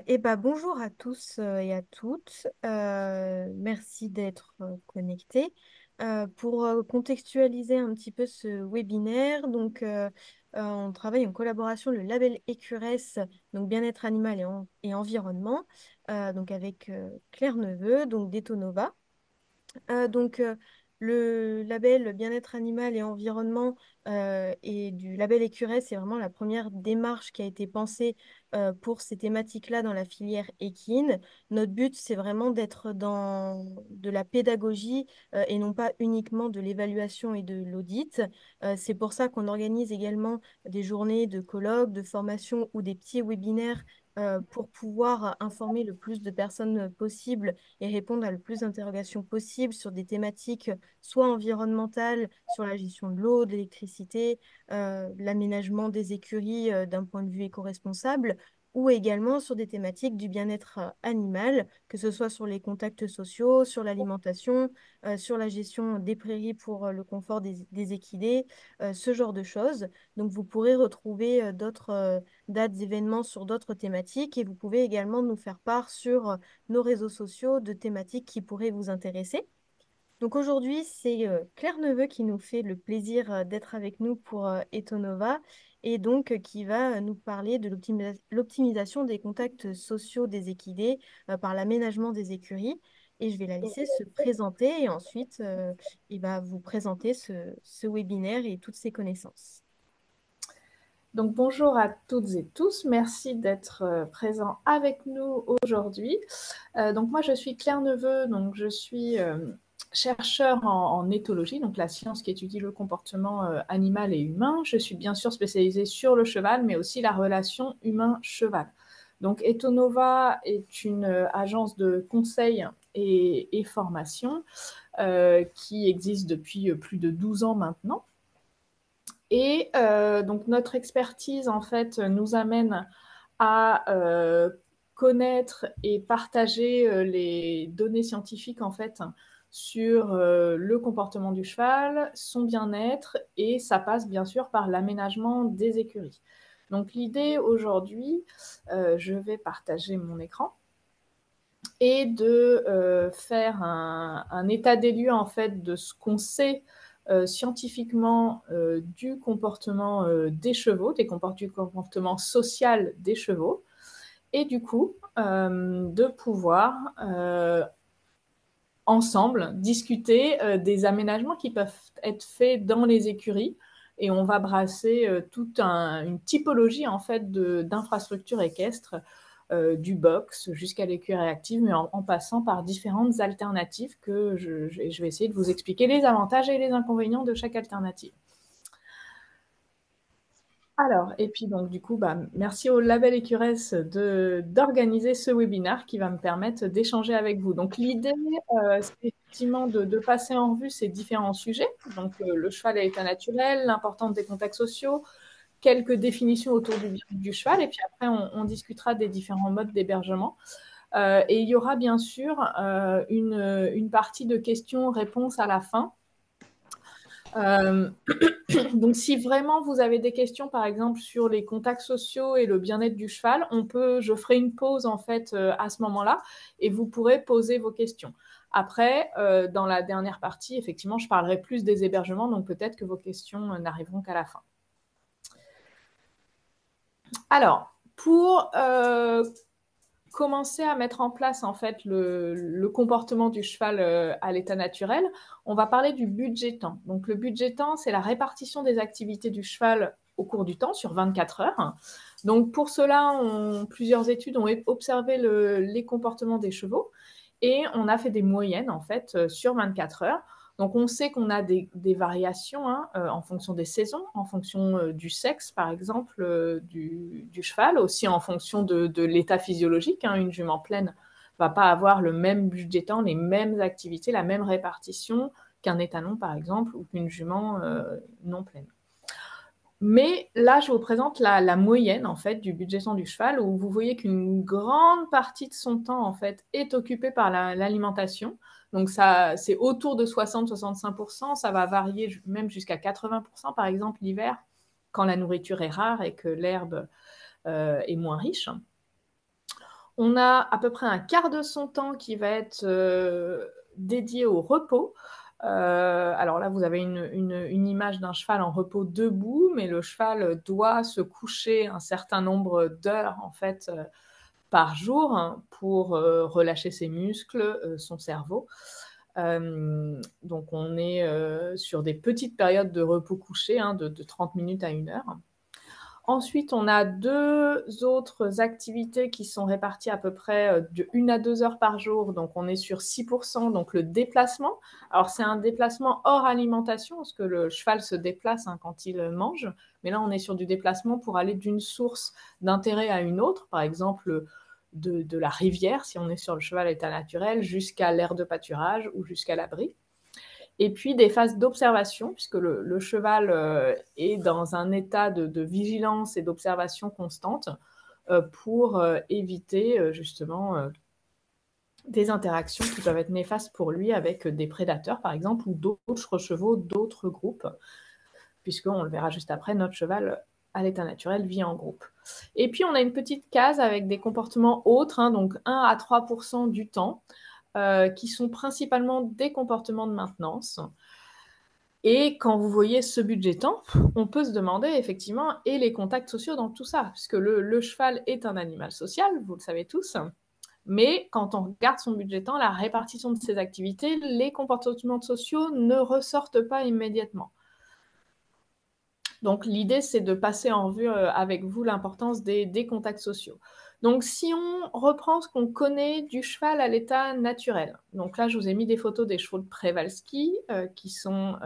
Bonjour à tous et à toutes. Merci d'être connectés. Pour contextualiser un petit peu ce webinaire, on travaille en collaboration le label Écuresse, donc bien-être animal et environnement, avec Claire Neveu, donc d'Etonova. Le label bien-être animal et environnement et du label Écureuil, c'est vraiment la première démarche qui a été pensée pour ces thématiques-là dans la filière équine. Notre but, c'est vraiment d'être dans de la pédagogie et non pas uniquement de l'évaluation et de l'audit. C'est pour ça qu'on organise également des journées de colloques, de formation ou des petits webinaires pour pouvoir informer le plus de personnes possible et répondre à le plus d'interrogations possibles sur des thématiques soit environnementales, sur la gestion de l'eau, de l'électricité, l'aménagement des écuries d'un point de vue éco-responsable, ou également sur des thématiques du bien-être animal, que ce soit sur les contacts sociaux, sur l'alimentation, sur la gestion des prairies pour le confort des équidés, ce genre de choses. Donc vous pourrez retrouver d'autres dates, événements sur d'autres thématiques et vous pouvez également nous faire part sur nos réseaux sociaux de thématiques qui pourraient vous intéresser. Donc aujourd'hui, c'est Claire Neveu qui nous fait le plaisir d'être avec nous pour Etonova et qui va nous parler de l'optimisation des contacts sociaux des équidés par l'aménagement des écuries. Et je vais la laisser se présenter et ensuite il va vous présenter ce webinaire et toutes ses connaissances. Donc bonjour à toutes et tous, merci d'être présents avec nous aujourd'hui. Donc moi je suis Claire Neveu, donc je suis chercheur en éthologie, donc la science qui étudie le comportement animal et humain. Je suis bien sûr spécialisée sur le cheval, mais aussi la relation humain-cheval. Donc Etonova est une agence de conseil et formation qui existe depuis plus de 12 ans maintenant. Et donc notre expertise en fait nous amène à connaître et partager les données scientifiques en fait sur le comportement du cheval, son bien-être, et ça passe bien sûr par l'aménagement des écuries. Donc l'idée aujourd'hui, je vais partager mon écran, et de faire un état des lieux en fait de ce qu'on sait scientifiquement du comportement des chevaux, du comportement social des chevaux, et du coup de pouvoir ensemble discuter des aménagements qui peuvent être faits dans les écuries. Et on va brasser toute une typologie en fait d'infrastructures équestres, du box jusqu'à l'écurie active, mais en passant par différentes alternatives que je vais essayer de vous expliquer les avantages et les inconvénients de chaque alternative. Alors, et puis donc du coup, merci au Label Écuresse d'organiser ce webinaire qui va me permettre d'échanger avec vous. Donc l'idée, c'est effectivement de passer en revue ces différents sujets. Donc le cheval à l'état naturel, l'importance des contacts sociaux, quelques définitions autour du cheval, et puis après on discutera des différents modes d'hébergement. Et il y aura bien sûr une partie de questions-réponses à la fin. Donc, si vraiment vous avez des questions, par exemple, sur les contacts sociaux et le bien-être du cheval, je ferai une pause en fait à ce moment-là, et vous pourrez poser vos questions. Après, dans la dernière partie, effectivement, je parlerai plus des hébergements, donc peut-être que vos questions n'arriveront qu'à la fin. Alors, pour commencer à mettre en place en fait le comportement du cheval à l'état naturel, on va parler du budget temps. Donc le budget temps, c'est la répartition des activités du cheval au cours du temps sur 24 heures. Donc pour cela, plusieurs études ont observé les comportements des chevaux, et on a fait des moyennes en fait sur 24 heures. Donc on sait qu'on a des variations en fonction des saisons, en fonction du sexe par exemple du cheval, aussi en fonction de l'état physiologique. Une jument pleine ne va pas avoir le même budget temps, les mêmes activités, la même répartition qu'un étalon par exemple, ou qu'une jument non pleine. Mais là, je vous présente la moyenne en fait du budget temps du cheval, où vous voyez qu'une grande partie de son temps en fait est occupée par l'alimentation. Donc ça, c'est autour de 60-65%. Ça va varier même jusqu'à 80% par exemple l'hiver, quand la nourriture est rare et que l'herbe est moins riche. On a à peu près un quart de son temps qui va être dédié au repos. Alors là, vous avez une image d'un cheval en repos debout, mais le cheval doit se coucher un certain nombre d'heures en fait par jour, hein, pour relâcher ses muscles, son cerveau. Donc on est sur des petites périodes de repos couché, hein, de 30 minutes à 1 heure. Ensuite, on a 2 autres activités qui sont réparties à peu près de 1 à 2 heures par jour. Donc, on est sur 6%. Donc, le déplacement. Alors, c'est un déplacement hors alimentation, parce que le cheval se déplace, hein, quand il mange. Mais là, on est sur du déplacement pour aller d'une source d'intérêt à une autre. Par exemple, de la rivière, si on est sur le cheval à l'état naturel, jusqu'à l'aire de pâturage ou jusqu'à l'abri. Et puis des phases d'observation, puisque le cheval est dans un état de vigilance et d'observation constante pour éviter justement des interactions qui peuvent être néfastes pour lui avec des prédateurs, par exemple, ou d'autres chevaux d'autres groupes, puisqu'on le verra juste après, notre cheval à l'état naturel vit en groupe. Et puis on a une petite case avec des comportements autres, hein, donc 1 à 3% du temps, qui sont principalement des comportements de maintenance. Et quand vous voyez ce budget temps, on peut se demander effectivement, et les contacts sociaux dans tout ça, puisque le cheval est un animal social, vous le savez tous, mais quand on regarde son budget temps, la répartition de ses activités, les comportements sociaux ne ressortent pas immédiatement. Donc l'idée, c'est de passer en revue avec vous l'importance des contacts sociaux. Donc si on reprend ce qu'on connaît du cheval à l'état naturel, donc là je vous ai mis des photos des chevaux de Przewalski, qui sont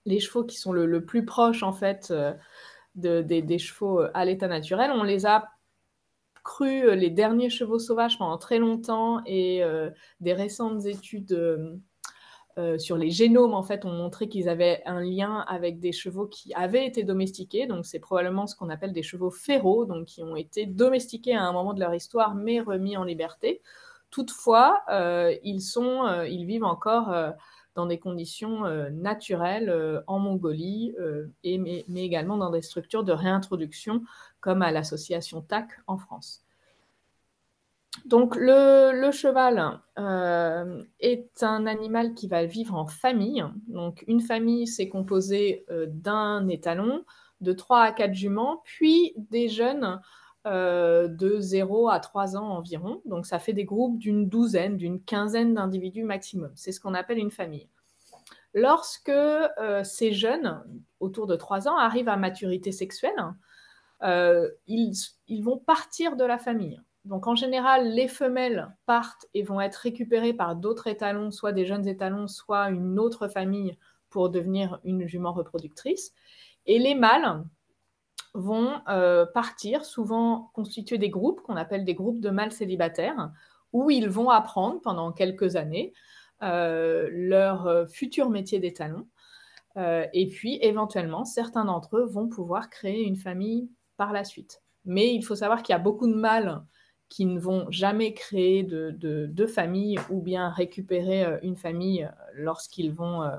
les chevaux qui sont le plus proche en fait des chevaux à l'état naturel. On les a crus les derniers chevaux sauvages pendant très longtemps, et des récentes études sur les génomes en fait ont montré qu'ils avaient un lien avec des chevaux qui avaient été domestiqués. Donc c'est probablement ce qu'on appelle des chevaux féraux, donc qui ont été domestiqués à un moment de leur histoire mais remis en liberté. Toutefois, ils vivent encore dans des conditions naturelles en Mongolie, mais également dans des structures de réintroduction comme à l'association TAC en France. Donc le cheval est un animal qui va vivre en famille. Donc une famille, c'est composé d'un étalon, de 3 à 4 juments, puis des jeunes de 0 à 3 ans environ. Donc ça fait des groupes d'une douzaine, d'une quinzaine d'individus maximum. C'est ce qu'on appelle une famille. Lorsque ces jeunes, autour de 3 ans, arrivent à maturité sexuelle, ils vont partir de la famille. Donc en général, les femelles partent et vont être récupérées par d'autres étalons, soit des jeunes étalons, soit une autre famille pour devenir une jument reproductrice. Et les mâles vont partir, souvent constituer des groupes qu'on appelle des groupes de mâles célibataires, où ils vont apprendre pendant quelques années leur futur métier d'étalon. Et puis, éventuellement, certains d'entre eux vont pouvoir créer une famille par la suite. Mais il faut savoir qu'il y a beaucoup de mâles qui ne vont jamais créer de famille ou bien récupérer une famille lorsqu'ils vont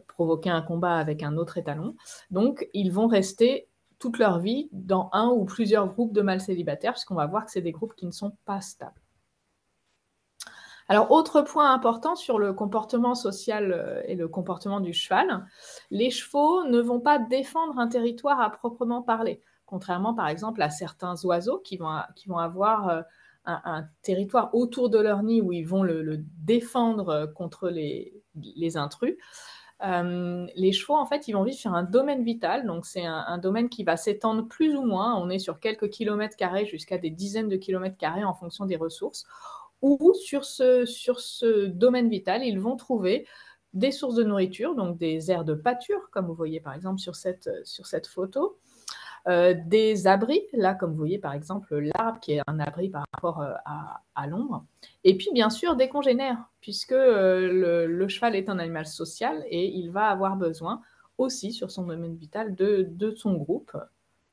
provoquer un combat avec un autre étalon. Donc, ils vont rester toute leur vie dans un ou plusieurs groupes de mâles célibataires, puisqu'on va voir que c'est des groupes qui ne sont pas stables. Alors, autre point important sur le comportement social et le comportement du cheval, les chevaux ne vont pas défendre un territoire à proprement parler, contrairement par exemple à certains oiseaux qui vont avoir un territoire autour de leur nid où ils vont le défendre contre les intrus. Les chevaux, en fait, ils vont vivre sur un domaine vital, donc c'est un domaine qui va s'étendre plus ou moins, on est sur quelques kilomètres carrés jusqu'à des dizaines de kilomètres carrés en fonction des ressources, où sur ce domaine vital, ils vont trouver des sources de nourriture, donc des aires de pâture, comme vous voyez par exemple sur cette photo, des abris, là comme vous voyez par exemple l'arbre qui est un abri par rapport à l'ombre, et puis bien sûr des congénères, puisque le cheval est un animal social et il va avoir besoin aussi sur son domaine vital de son groupe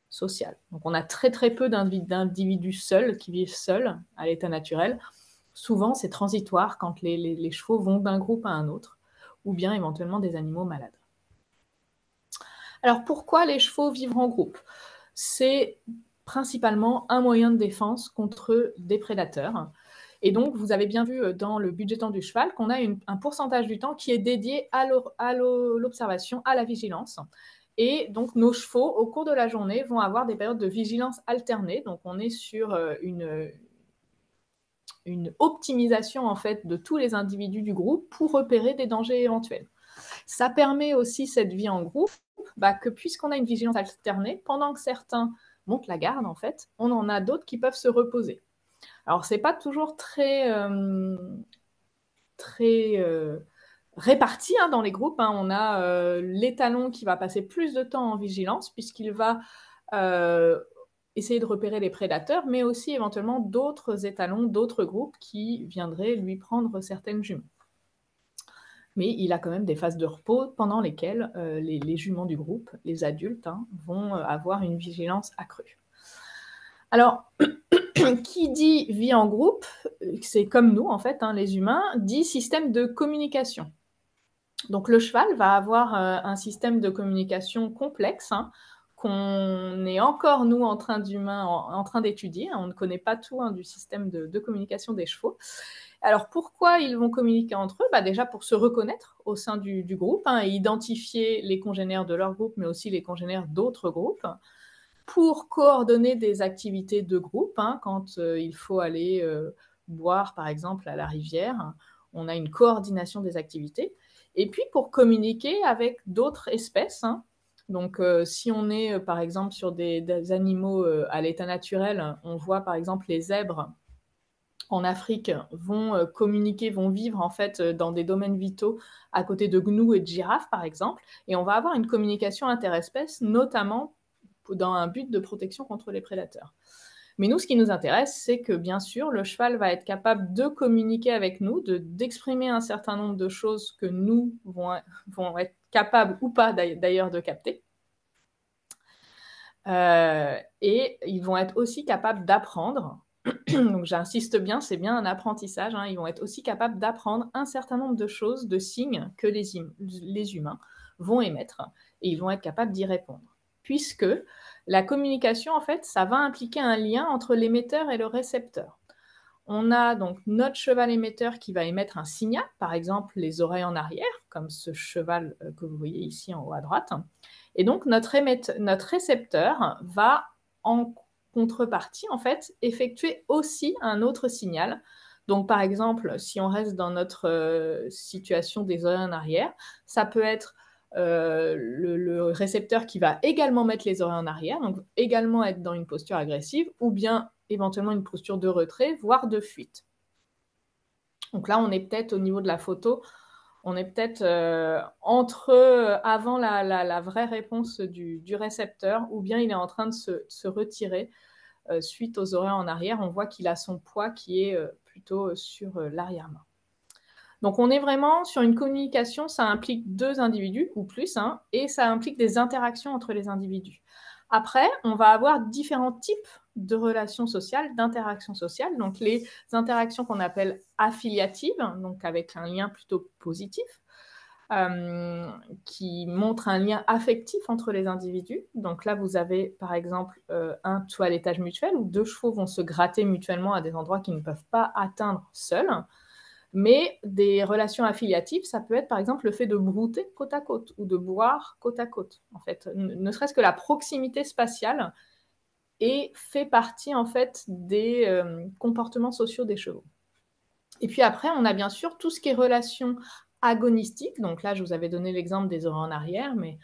social. Donc on a très très peu d'individus seuls qui vivent seuls à l'état naturel. Souvent, c'est transitoire quand les chevaux vont d'un groupe à un autre, ou bien éventuellement des animaux malades. Alors, pourquoi les chevaux vivent en groupe? C'est principalement un moyen de défense contre des prédateurs. Et donc, vous avez bien vu dans le budget temps du cheval qu'on a un pourcentage du temps qui est dédié à l'observation, à la vigilance. Et donc, nos chevaux, au cours de la journée, vont avoir des périodes de vigilance alternées. Donc, on est sur une optimisation en fait de tous les individus du groupe pour repérer des dangers éventuels. Ça permet aussi cette vie en groupe, que puisqu'on a une vigilance alternée, pendant que certains montent la garde, en fait, on en a d'autres qui peuvent se reposer. Alors, c'est pas toujours très répartis dans les groupes. On a l'étalon qui va passer plus de temps en vigilance puisqu'il va essayer de repérer les prédateurs, mais aussi éventuellement d'autres étalons, d'autres groupes qui viendraient lui prendre certaines juments. Mais il a quand même des phases de repos pendant lesquelles les juments du groupe, les adultes, vont avoir une vigilance accrue. Alors, qui dit vie en groupe, c'est comme nous en fait, les humains, dit système de communication. Donc le cheval va avoir un système de communication complexe qu'on est encore, nous, en train d'étudier. On ne connaît pas tout du système de communication des chevaux. Alors pourquoi ils vont communiquer entre eux? Déjà pour se reconnaître au sein du groupe et identifier les congénères de leur groupe, mais aussi les congénères d'autres groupes. Pour coordonner des activités de groupe, quand il faut aller boire, par exemple, à la rivière, on a une coordination des activités. Et puis pour communiquer avec d'autres espèces. Donc, si on est, par exemple, sur des animaux à l'état naturel, on voit, par exemple, les zèbres en Afrique vont communiquer, vont vivre, en fait, dans des domaines vitaux à côté de gnous et de girafes, par exemple. Et on va avoir une communication interespèces, notamment dans un but de protection contre les prédateurs. Mais nous, ce qui nous intéresse, c'est que, bien sûr, le cheval va être capable de communiquer avec nous, d'exprimer un certain nombre de choses que nous vont être capables ou pas, d'ailleurs, de capter. Et ils vont être aussi capables d'apprendre. Donc, j'insiste bien, c'est bien un apprentissage. Ils vont être aussi capables d'apprendre un certain nombre de choses, de signes que les humains vont émettre, et ils vont être capables d'y répondre. Puisque la communication, en fait, ça va impliquer un lien entre l'émetteur et le récepteur. On a donc notre cheval émetteur qui va émettre un signal, par exemple les oreilles en arrière, comme ce cheval que vous voyez ici en haut à droite. Et donc notre récepteur va, en contrepartie, en fait, effectuer aussi un autre signal. Donc par exemple, si on reste dans notre situation des oreilles en arrière, ça peut être le récepteur qui va également mettre les oreilles en arrière, donc également être dans une posture agressive, ou bien éventuellement une posture de retrait, voire de fuite. Donc là, on est peut-être au niveau de la photo, on est peut-être avant la vraie réponse du récepteur, ou bien il est en train de se retirer suite aux oreilles en arrière. On voit qu'il a son poids qui est plutôt sur l'arrière-main. Donc on est vraiment sur une communication, ça implique deux individus ou plus, et ça implique des interactions entre les individus. Après, on va avoir différents types de relations sociales, d'interactions sociales. Donc les interactions qu'on appelle affiliatives, donc avec un lien plutôt positif, qui montre un lien affectif entre les individus. Donc là, vous avez par exemple un toilettage mutuel où deux chevaux vont se gratter mutuellement à des endroits qu'ils ne peuvent pas atteindre seuls. Mais des relations affiliatives, ça peut être par exemple le fait de brouter côte à côte ou de boire côte à côte. En fait, ne serait-ce que la proximité spatiale fait partie en fait des comportements sociaux des chevaux. Et puis après, on a bien sûr tout ce qui est relations agonistiques. Donc là, je vous avais donné l'exemple des oreilles en arrière, mais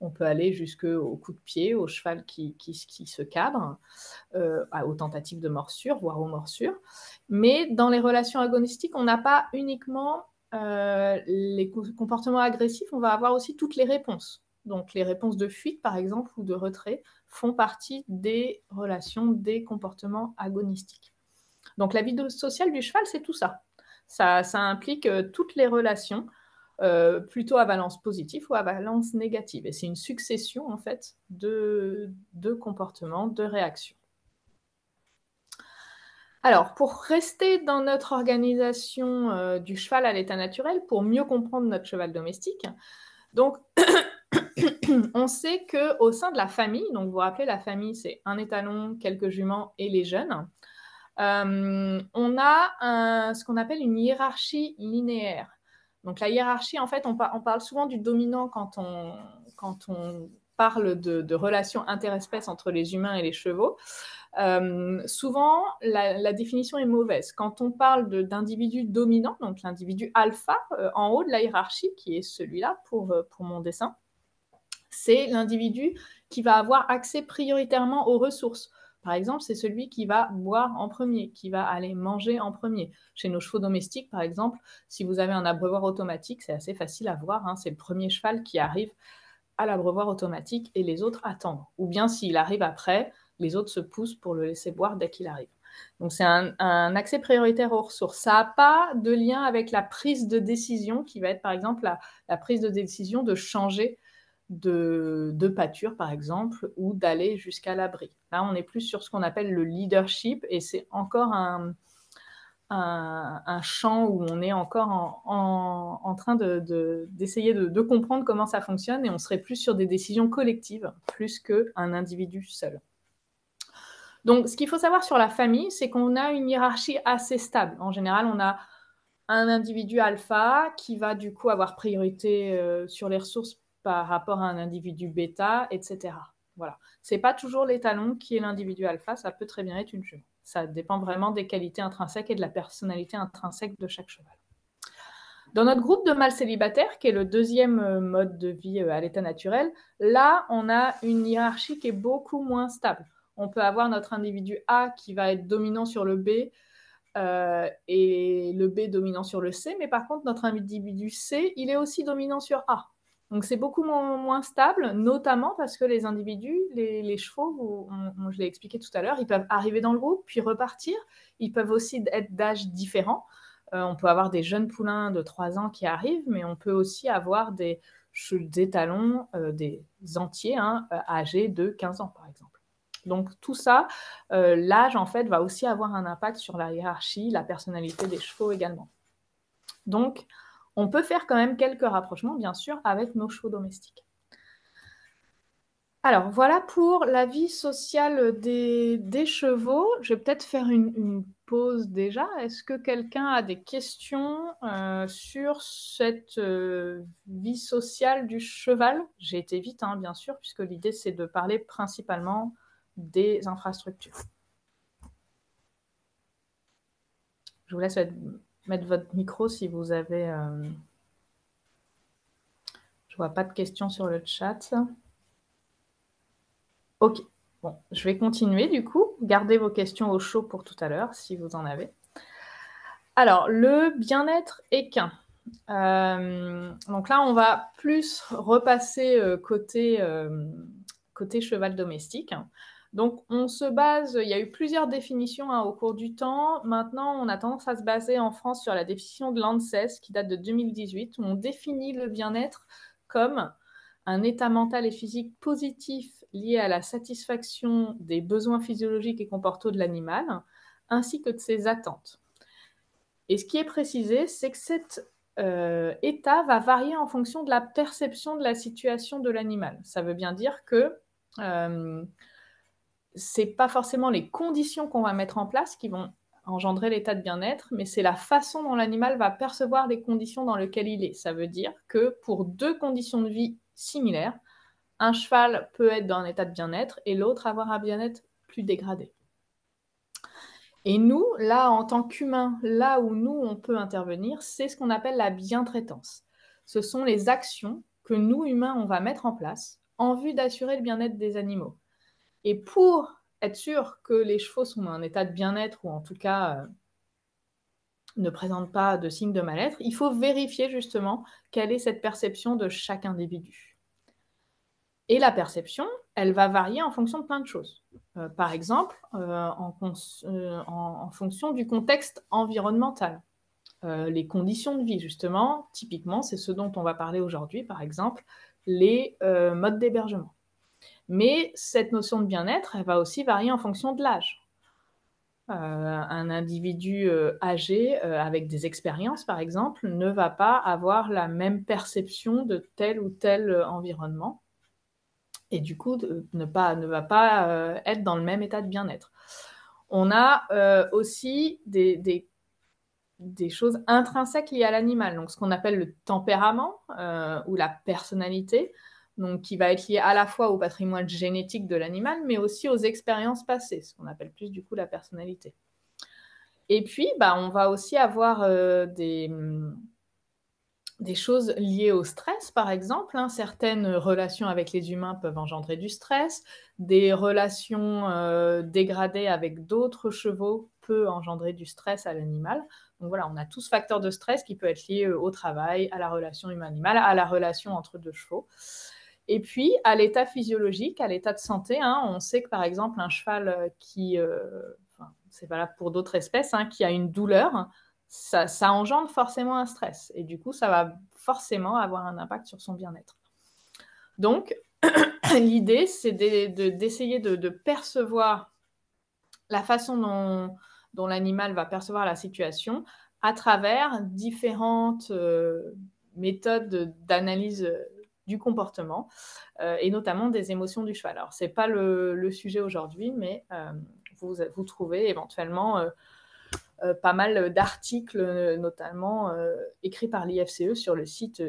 on peut aller jusqu'au coup de pied, au cheval qui se cadre, aux tentatives de morsure, voire aux morsures. Mais dans les relations agonistiques, on n'a pas uniquement les comportements agressifs, on va avoir aussi toutes les réponses. Donc les réponses de fuite, par exemple, ou de retrait, font partie des relations, des comportements agonistiques. Donc la vie sociale du cheval, c'est tout ça. Ça implique toutes les relations, plutôt à valence positive ou à valence négative. Et c'est une succession, en fait, de comportements, de réactions. Alors, pour rester dans notre organisation du cheval à l'état naturel, pour mieux comprendre notre cheval domestique, donc on sait qu'au sein de la famille, donc vous vous rappelez, la famille, c'est un étalon, quelques juments et les jeunes, on a ce qu'on appelle une hiérarchie linéaire. Donc la hiérarchie, en fait, on parle souvent du dominant quand on parle de relations interespèces entre les humains et les chevaux. Souvent, la définition est mauvaise. Quand on parle d'individu dominant, donc l'individu alpha, en haut de la hiérarchie, qui est celui-là pour mon dessin, c'est l'individu qui va avoir accès prioritairement aux ressources. Par exemple, c'est celui qui va boire en premier, qui va aller manger en premier. Chez nos chevaux domestiques, par exemple, si vous avez un abreuvoir automatique, c'est assez facile à voir, hein, c'est le premier cheval qui arrive à l'abreuvoir automatique et les autres attendent. Ou bien s'il arrive après, les autres se poussent pour le laisser boire dès qu'il arrive. Donc c'est un accès prioritaire aux ressources. Ça n'a pas de lien avec la prise de décision qui va être par exemple la prise de décision de changer de pâture, par exemple, ou d'aller jusqu'à l'abri. Là, on est plus sur ce qu'on appelle le leadership, et c'est encore un champ où on est encore en train d'essayer de comprendre comment ça fonctionne, et on serait plus sur des décisions collectives, plus qu'un individu seul. Donc, ce qu'il faut savoir sur la famille, c'est qu'on a une hiérarchie assez stable. En général, on a un individu alpha qui va du coup avoir priorité sur les ressources par rapport à un individu bêta, etc. Voilà. C'est pas toujours l'étalon qui est l'individu alpha, ça peut très bien être une jument. Ça dépend vraiment des qualités intrinsèques et de la personnalité intrinsèque de chaque cheval. Dans notre groupe de mâles célibataires, qui est le deuxième mode de vie à l'état naturel, là, on a une hiérarchie qui est beaucoup moins stable. On peut avoir notre individu A qui va être dominant sur le B, et le B dominant sur le C, mais par contre, notre individu C, il est aussi dominant sur A. Donc, c'est beaucoup moins stable, notamment parce que les individus, les chevaux, je l'ai expliqué tout à l'heure, ils peuvent arriver dans le groupe, puis repartir. Ils peuvent aussi être d'âge différent. On peut avoir des jeunes poulains de 3 ans qui arrivent, mais on peut aussi avoir des étalons, des entiers, hein, âgés de 15 ans, par exemple. Donc tout ça, l'âge en fait va aussi avoir un impact sur la hiérarchie, la personnalité des chevaux également. Donc on peut faire quand même quelques rapprochements bien sûr avec nos chevaux domestiques. Alors voilà pour la vie sociale des chevaux. Je vais peut-être faire une pause déjà. Est-ce que quelqu'un a des questions sur cette vie sociale du cheval? J'ai été vite, hein, bien sûr, puisque l'idée c'est de parler principalement des infrastructures. Je vous laisse mettre votre micro si vous avez... Je vois pas de questions sur le chat. Ok, bon, je vais continuer du coup. Gardez vos questions au chaud pour tout à l'heure, si vous en avez. Alors, le bien-être équin. Donc là, on va plus repasser côté cheval domestique. Donc, on se base, il y a eu plusieurs définitions au cours du temps. Maintenant, on a tendance à se baser en France sur la définition de l'ANSES qui date de 2018, où on définit le bien-être comme un état mental et physique positif lié à la satisfaction des besoins physiologiques et comportaux de l'animal, ainsi que de ses attentes. Et ce qui est précisé, c'est que cet état va varier en fonction de la perception de la situation de l'animal. Ça veut bien dire que c'est pas forcément les conditions qu'on va mettre en place qui vont engendrer l'état de bien-être, mais c'est la façon dont l'animal va percevoir les conditions dans lesquelles il est. Ça veut dire que pour deux conditions de vie similaires, un cheval peut être dans un état de bien-être et l'autre avoir un bien-être plus dégradé. Et nous, là, en tant qu'humains, là où nous, on peut intervenir, c'est ce qu'on appelle la bientraitance. Ce sont les actions que nous, humains, on va mettre en place en vue d'assurer le bien-être des animaux. Et pour être sûr que les chevaux sont dans un état de bien-être, ou en tout cas ne présentent pas de signes de mal-être, il faut vérifier justement quelle est cette perception de chaque individu. Et la perception, elle va varier en fonction de plein de choses. Par exemple, en fonction du contexte environnemental. Les conditions de vie, justement, typiquement, c'est ce dont on va parler aujourd'hui, par exemple, les modes d'hébergement. Mais cette notion de bien-être, elle va aussi varier en fonction de l'âge. Un individu âgé avec des expériences, par exemple, ne va pas avoir la même perception de tel ou tel environnement et du coup ne va pas être dans le même état de bien-être. On a aussi des choses intrinsèques liées à l'animal, donc ce qu'on appelle le tempérament ou la personnalité, donc qui va être lié à la fois au patrimoine génétique de l'animal, mais aussi aux expériences passées, ce qu'on appelle plus du coup la personnalité. Et puis, on va aussi avoir des choses liées au stress, par exemple. Certaines relations avec les humains peuvent engendrer du stress. Des relations dégradées avec d'autres chevaux peuvent engendrer du stress à l'animal. Donc voilà, on a tout ce facteur de stress qui peut être lié au travail, à la relation humain-animal, à la relation entre deux chevaux. Et puis, à l'état physiologique, à l'état de santé, on sait que par exemple, un cheval c'est valable pour d'autres espèces, qui a une douleur, ça engendre forcément un stress. Et du coup, ça va forcément avoir un impact sur son bien-être. Donc, l'idée, c'est d'essayer de percevoir la façon dont l'animal va percevoir la situation à travers différentes méthodes d'analyse du comportement et notamment des émotions du cheval. Alors, ce n'est pas le sujet aujourd'hui, mais vous trouvez éventuellement pas mal d'articles, notamment écrits par l'IFCE sur le site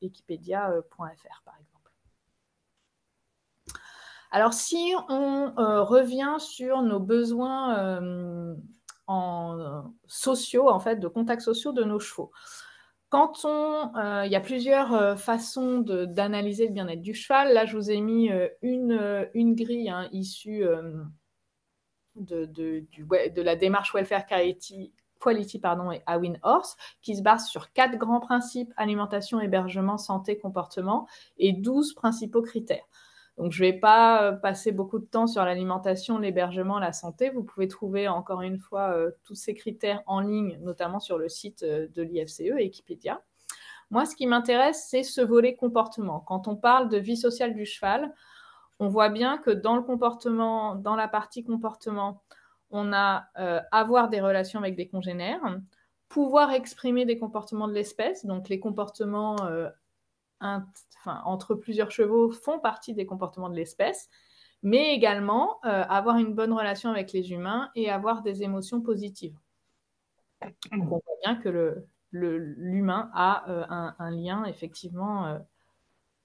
equipedia.fr, par exemple. Alors, si on revient sur nos besoins sociaux, en fait, de contacts sociaux de nos chevaux. Il y a plusieurs façons d'analyser le bien-être du cheval. Là, je vous ai mis une grille issue de la démarche Welfare Quality et Awin Horse, qui se base sur 4 grands principes: alimentation, hébergement, santé, comportement, et 12 principaux critères. Donc, je ne vais pas passer beaucoup de temps sur l'alimentation, l'hébergement, la santé. Vous pouvez trouver encore une fois tous ces critères en ligne, notamment sur le site de l'IFCE, Equipedia. Moi, ce qui m'intéresse, c'est ce volet comportement. Quand on parle de vie sociale du cheval, on voit bien que dans le comportement, dans la partie comportement, on a avoir des relations avec des congénères, pouvoir exprimer des comportements de l'espèce. Donc, les comportements entre plusieurs chevaux font partie des comportements de l'espèce, mais également avoir une bonne relation avec les humains et avoir des émotions positives. Donc, on voit bien que l'humain a un lien, effectivement,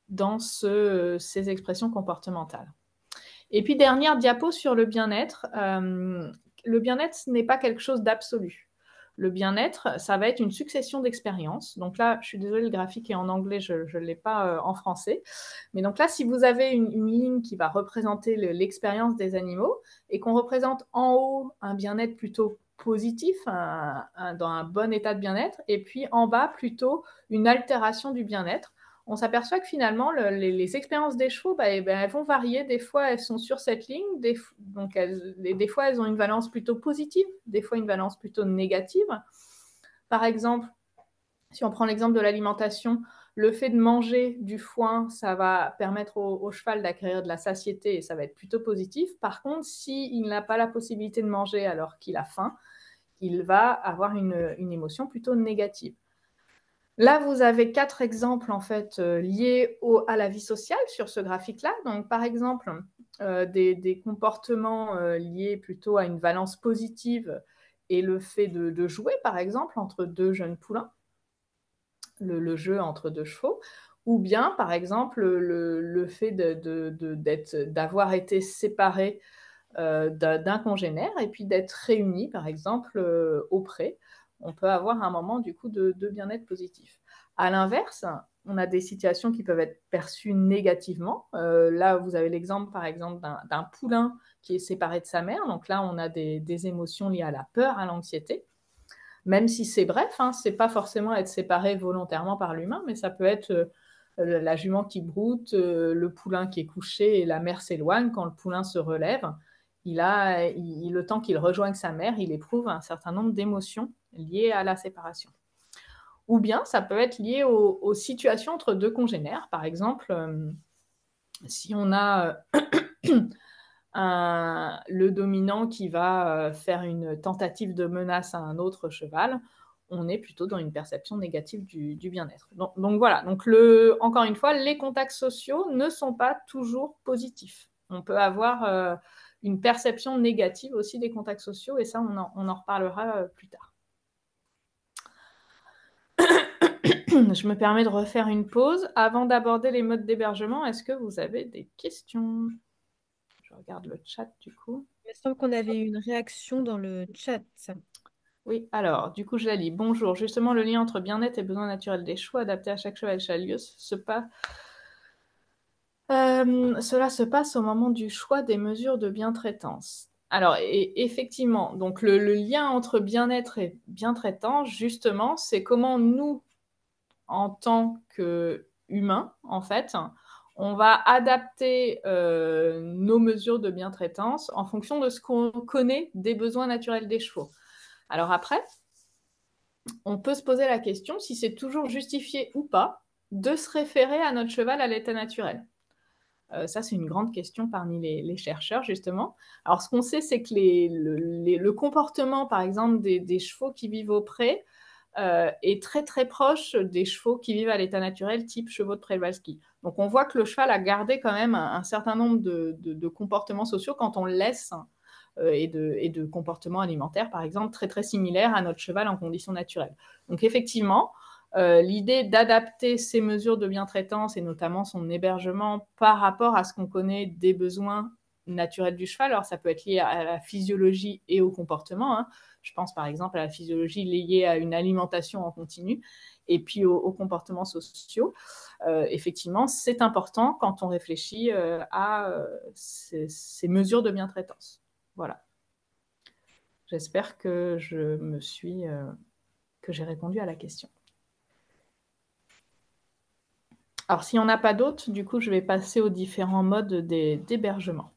dans ces expressions comportementales. Et puis, dernière diapo sur le bien-être. Le bien-être, ce n'est pas quelque chose d'absolu. Le bien-être, ça va être une succession d'expériences. Donc là, je suis désolée, le graphique est en anglais, je ne l'ai pas en français. Mais donc là, si vous avez une ligne qui va représenter l'expérience des animaux et qu'on représente en haut un bien-être plutôt positif, dans un bon état de bien-être, et puis en bas plutôt une altération du bien-être, on s'aperçoit que finalement, les expériences des chevaux, elles vont varier. Des fois, elles sont sur cette ligne, donc des fois, elles ont une valence plutôt positive, des fois une valence plutôt négative. Par exemple, si on prend l'exemple de l'alimentation, le fait de manger du foin, ça va permettre au cheval d'acquérir de la satiété et ça va être plutôt positif. Par contre, s'il n'a pas la possibilité de manger alors qu'il a faim, il va avoir une émotion plutôt négative. Là, vous avez 4 exemples en fait liés à la vie sociale sur ce graphique-là. Donc, par exemple, des comportements liés plutôt à une valence positive et le fait de jouer, par exemple, entre 2 jeunes poulains, le jeu entre 2 chevaux, ou bien, par exemple, le fait d'avoir été séparé d'un congénère et puis d'être réunis, par exemple, au pré. On peut avoir un moment du coup de bien-être positif. À l'inverse, on a des situations qui peuvent être perçues négativement. Là, vous avez l'exemple, par exemple, d'un poulain qui est séparé de sa mère. Donc là, on a des émotions liées à la peur, à l'anxiété. Même si c'est bref, c'est pas forcément être séparé volontairement par l'humain, mais ça peut être la jument qui broute, le poulain qui est couché et la mère s'éloigne. Quand le poulain se relève, le temps qu'il rejoigne sa mère, il éprouve un certain nombre d'émotions liées à la séparation. Ou bien ça peut être lié aux situations entre 2 congénères. Par exemple, si on a le dominant qui va faire une tentative de menace à un autre cheval, on est plutôt dans une perception négative du bien-être. Donc voilà, donc encore une fois, les contacts sociaux ne sont pas toujours positifs. On peut avoir une perception négative aussi des contacts sociaux, et ça, on en reparlera plus tard. Je me permets de refaire une pause. Avant d'aborder les modes d'hébergement, est-ce que vous avez des questions? Je regarde le chat du coup. Il me semble qu'on avait eu une réaction dans le chat. Oui, alors, du coup, je la lis. Bonjour. Justement, le lien entre bien-être et besoins naturels des chevaux adaptés à chaque cheval et chaque lieu cela se passe au moment du choix des mesures de bientraitance. Alors, effectivement, donc le lien entre bien-être et bientraitance, justement, c'est comment nous, en tant qu'humains, en fait, on va adapter nos mesures de bientraitance en fonction de ce qu'on connaît des besoins naturels des chevaux. Alors après, on peut se poser la question si c'est toujours justifié ou pas de se référer à notre cheval à l'état naturel. Ça, c'est une grande question parmi les chercheurs, justement. Alors, ce qu'on sait, c'est que le comportement, par exemple, des chevaux qui vivent au pré est très, très proche des chevaux qui vivent à l'état naturel, type chevaux de Przewalski. Donc, on voit que le cheval a gardé quand même un certain nombre de comportements sociaux quand on le laisse et de comportements alimentaires, par exemple, très, très similaires à notre cheval en conditions naturelles. Donc, effectivement, l'idée d'adapter ces mesures de bientraitance et notamment son hébergement par rapport à ce qu'on connaît des besoins naturels du cheval, alors ça peut être lié à la physiologie et au comportement, hein. Je pense par exemple à la physiologie liée à une alimentation en continu et puis aux comportements sociaux. Effectivement, c'est important quand on réfléchit à ces mesures de bientraitance. Voilà. J'espère que que j'ai répondu à la question. Alors, s'il n'y en a pas d'autres, du coup, je vais passer aux différents modes d'hébergement.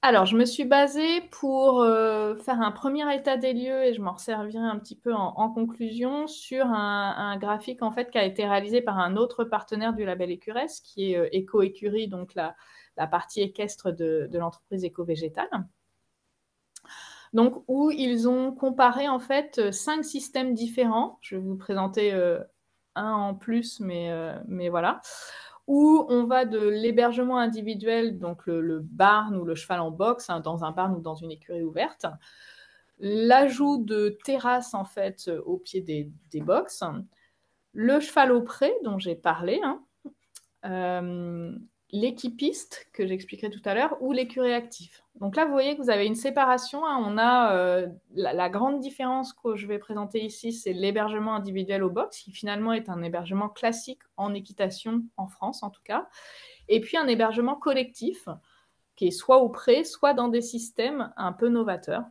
Alors, je me suis basée pour faire un premier état des lieux, et je m'en servirai un petit peu en conclusion, sur un graphique en fait qui a été réalisé par un autre partenaire du label Écuresse, qui est Éco-Écurie, donc la partie équestre de l'entreprise éco-végétale. Donc, où ils ont comparé en fait 5 systèmes différents. Je vais vous présenter un en plus, mais voilà. Où on va de l'hébergement individuel, donc le barn ou le cheval en box, hein, dans un barn ou dans une écurie ouverte. L'ajout de terrasses en fait au pied des box. Le cheval au pré, dont j'ai parlé, hein, l'équipiste, que j'expliquerai tout à l'heure, ou l'écurie active. Donc là, vous voyez que vous avez une séparation, hein. On a la grande différence que je vais présenter ici, c'est l'hébergement individuel au box, qui finalement est un hébergement classique en équitation, en France en tout cas, et puis un hébergement collectif, qui est soit au pré, soit dans des systèmes un peu novateurs.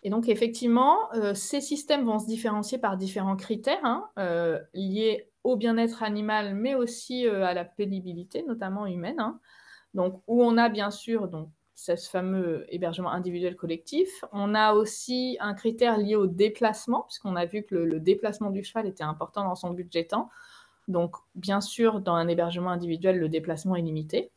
Et donc, effectivement, ces systèmes vont se différencier par différents critères, hein, liés au bien-être animal, mais aussi à la pénibilité, notamment humaine, hein. Donc, où on a bien sûr donc, ce fameux hébergement individuel collectif. On a aussi un critère lié au déplacement, puisqu'on a vu que le déplacement du cheval était important dans son budget temps. Donc, bien sûr, dans un hébergement individuel, le déplacement est limité.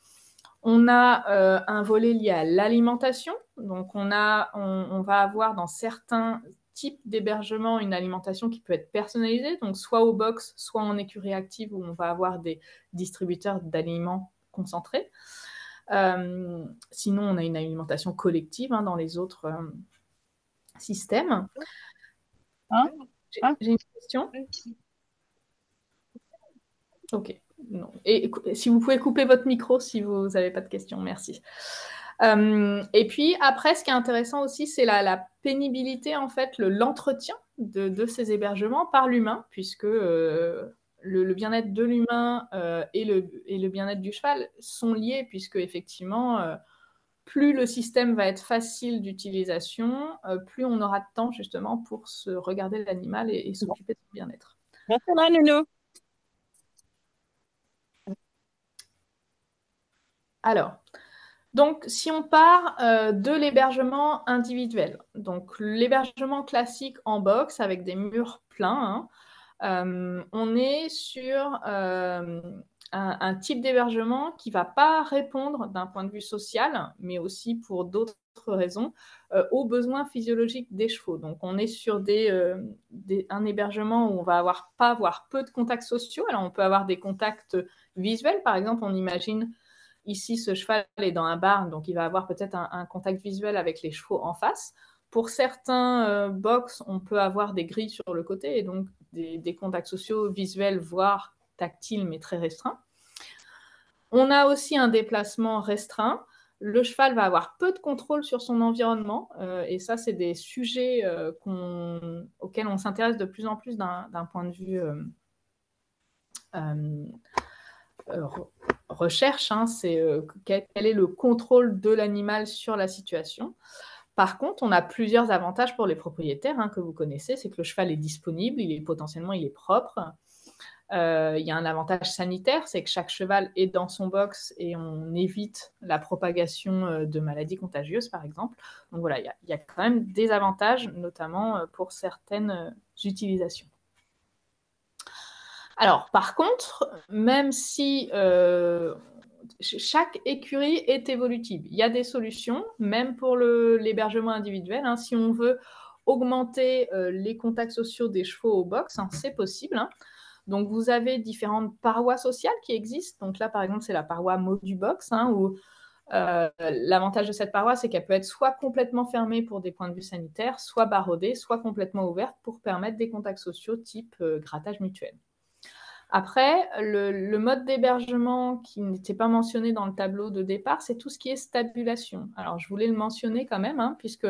On a un volet lié à l'alimentation. Donc, on va avoir dans certains types d'hébergement une alimentation qui peut être personnalisée, donc soit au box, soit en écurie active, où on va avoir des distributeurs d'aliments concentrés. Sinon, on a une alimentation collective, hein, dans les autres systèmes. Hein? Hein? J'ai une question. Ok. Non. Et si vous pouvez couper votre micro si vous n'avez pas de questions, merci. Et puis après, ce qui est intéressant aussi, c'est la pénibilité, en fait, l'entretien de ces hébergements par l'humain, puisque le bien-être de l'humain et le bien-être du cheval sont liés, puisque effectivement, plus le système va être facile d'utilisation, plus on aura de temps justement pour se regarder l'animal et s'occuper de son bien-être. Reste là, Nounou. Alors, donc, si on part de l'hébergement individuel, donc l'hébergement classique en box avec des murs pleins, hein, on est sur un type d'hébergement qui ne va pas répondre d'un point de vue social, mais aussi pour d'autres raisons, aux besoins physiologiques des chevaux. Donc, on est sur un hébergement où on va pas avoir peu de contacts sociaux. Alors, on peut avoir des contacts visuels. Par exemple, on imagine ici, ce cheval est dans un barn, donc il va avoir peut-être un contact visuel avec les chevaux en face. Pour certains box, on peut avoir des grilles sur le côté et donc des contacts sociaux visuels, voire tactiles, mais très restreints. On a aussi un déplacement restreint. Le cheval va avoir peu de contrôle sur son environnement et ça, c'est des sujets auxquels on s'intéresse de plus en plus d'un point de vue recherche. C'est quel est le contrôle de l'animal sur la situation. Par contre, on a plusieurs avantages pour les propriétaires que vous connaissez. C'est que le cheval est disponible, il est propre. Il y a un avantage sanitaire, c'est que chaque cheval est dans son box et on évite la propagation de maladies contagieuses, par exemple. Donc voilà, il y a quand même des avantages, notamment pour certaines utilisations. Alors, par contre, même si chaque écurie est évolutive, il y a des solutions, même pour l'hébergement individuel. Si on veut augmenter les contacts sociaux des chevaux au box, c'est possible. Donc, vous avez différentes parois sociales qui existent. Donc là, par exemple, c'est la paroi mot du box, où l'avantage de cette paroi, c'est qu'elle peut être soit complètement fermée pour des points de vue sanitaires, soit barodée, soit complètement ouverte pour permettre des contacts sociaux type grattage mutuel. Après, le mode d'hébergement qui n'était pas mentionné dans le tableau de départ, c'est tout ce qui est stabulation. Alors, je voulais le mentionner quand même, puisque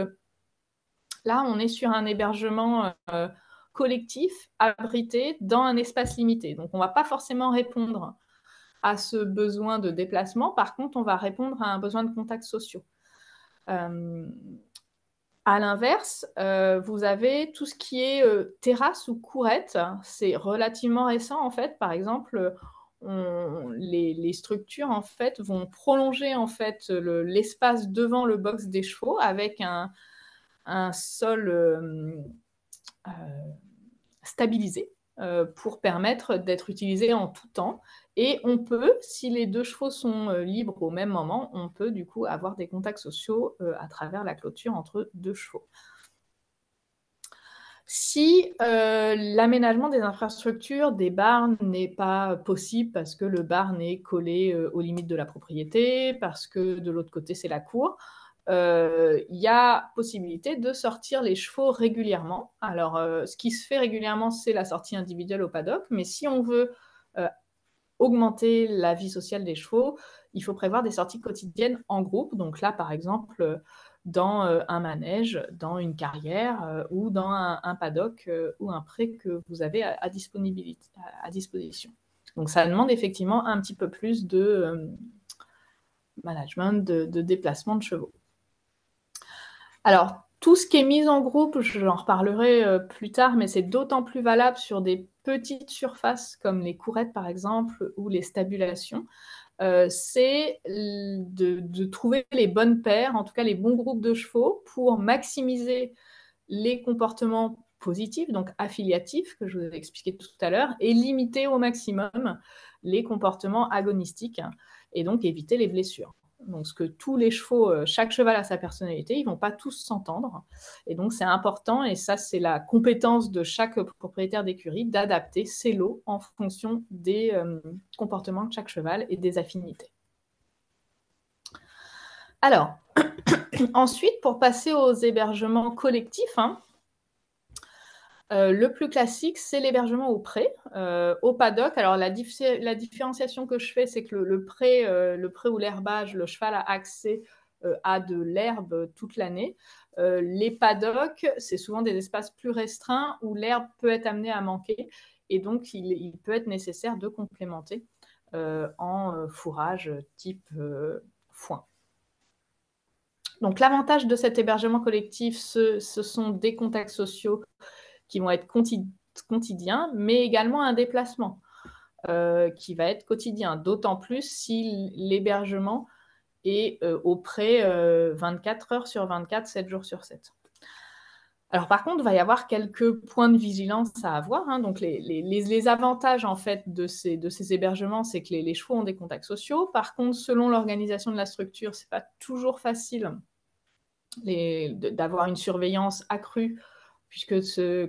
là, on est sur un hébergement collectif, abrité, dans un espace limité. Donc, on ne va pas forcément répondre à ce besoin de déplacement. Par contre, on va répondre à un besoin de contacts sociaux. À l'inverse, vous avez tout ce qui est terrasse ou courette. C'est relativement récent, en fait. Par exemple, les structures, en fait, vont prolonger, en fait, l'espace devant le box des chevaux avec un sol stabilisé pour permettre d'être utilisé en tout temps. Et on peut, si les deux chevaux sont libres au même moment, on peut du coup avoir des contacts sociaux à travers la clôture entre deux chevaux. Si l'aménagement des infrastructures, des barns n'est pas possible parce que le barn est collé aux limites de la propriété, parce que de l'autre côté c'est la cour, il y a possibilité de sortir les chevaux régulièrement. Alors, ce qui se fait régulièrement, c'est la sortie individuelle au paddock, mais si on veut augmenter la vie sociale des chevaux, il faut prévoir des sorties quotidiennes en groupe. Donc là, par exemple, dans un manège, dans une carrière ou dans un paddock ou un pré que vous avez à disposition. Donc ça demande effectivement un petit peu plus de management, de déplacement de chevaux. Alors, tout ce qui est mis en groupe, j'en reparlerai plus tard, mais c'est d'autant plus valable sur des petites surfaces comme les courettes par exemple ou les stabulations. C'est de trouver les bonnes paires, en tout cas les bons groupes de chevaux pour maximiser les comportements positifs, donc affiliatifs, que je vous ai expliqué tout à l'heure, et limiter au maximum les comportements agonistiques et donc éviter les blessures. Donc, ce que tous les chevaux, chaque cheval a sa personnalité, ils ne vont pas tous s'entendre. Et donc, c'est important, et ça, c'est la compétence de chaque propriétaire d'écurie, d'adapter ses lots en fonction des comportements de chaque cheval et des affinités. Alors, ensuite, pour passer aux hébergements collectifs, le plus classique, c'est l'hébergement au pré, au paddock. Alors, la différenciation que je fais, c'est que le pré ou l'herbage, le cheval a accès à de l'herbe toute l'année. Les paddocks, c'est souvent des espaces plus restreints où l'herbe peut être amenée à manquer. Et donc, il peut être nécessaire de complémenter en fourrage type foin. Donc, l'avantage de cet hébergement collectif, ce sont des contacts sociaux qui vont être quotidiens, mais également un déplacement qui va être quotidien, d'autant plus si l'hébergement est au pré 24 heures sur 24, 7 jours sur 7. Alors par contre, il va y avoir quelques points de vigilance à avoir, hein. Donc les avantages en fait de ces hébergements, c'est que les chevaux ont des contacts sociaux. Par contre, selon l'organisation de la structure, c'est pas toujours facile d'avoir une surveillance accrue, puisque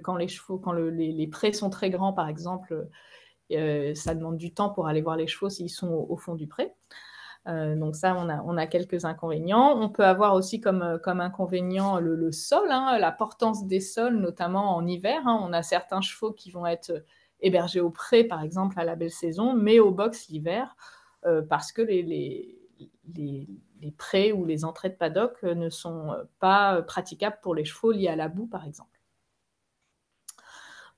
quand les prés sont très grands, par exemple, ça demande du temps pour aller voir les chevaux s'ils sont au fond du pré. Donc ça, on a quelques inconvénients. On peut avoir aussi comme inconvénient le sol, hein, la portance des sols, notamment en hiver, hein. On a certains chevaux qui vont être hébergés au pré, par exemple, à la belle saison, mais au box l'hiver, parce que les prés ou les entrées de paddock ne sont pas praticables pour les chevaux liés à la boue, par exemple.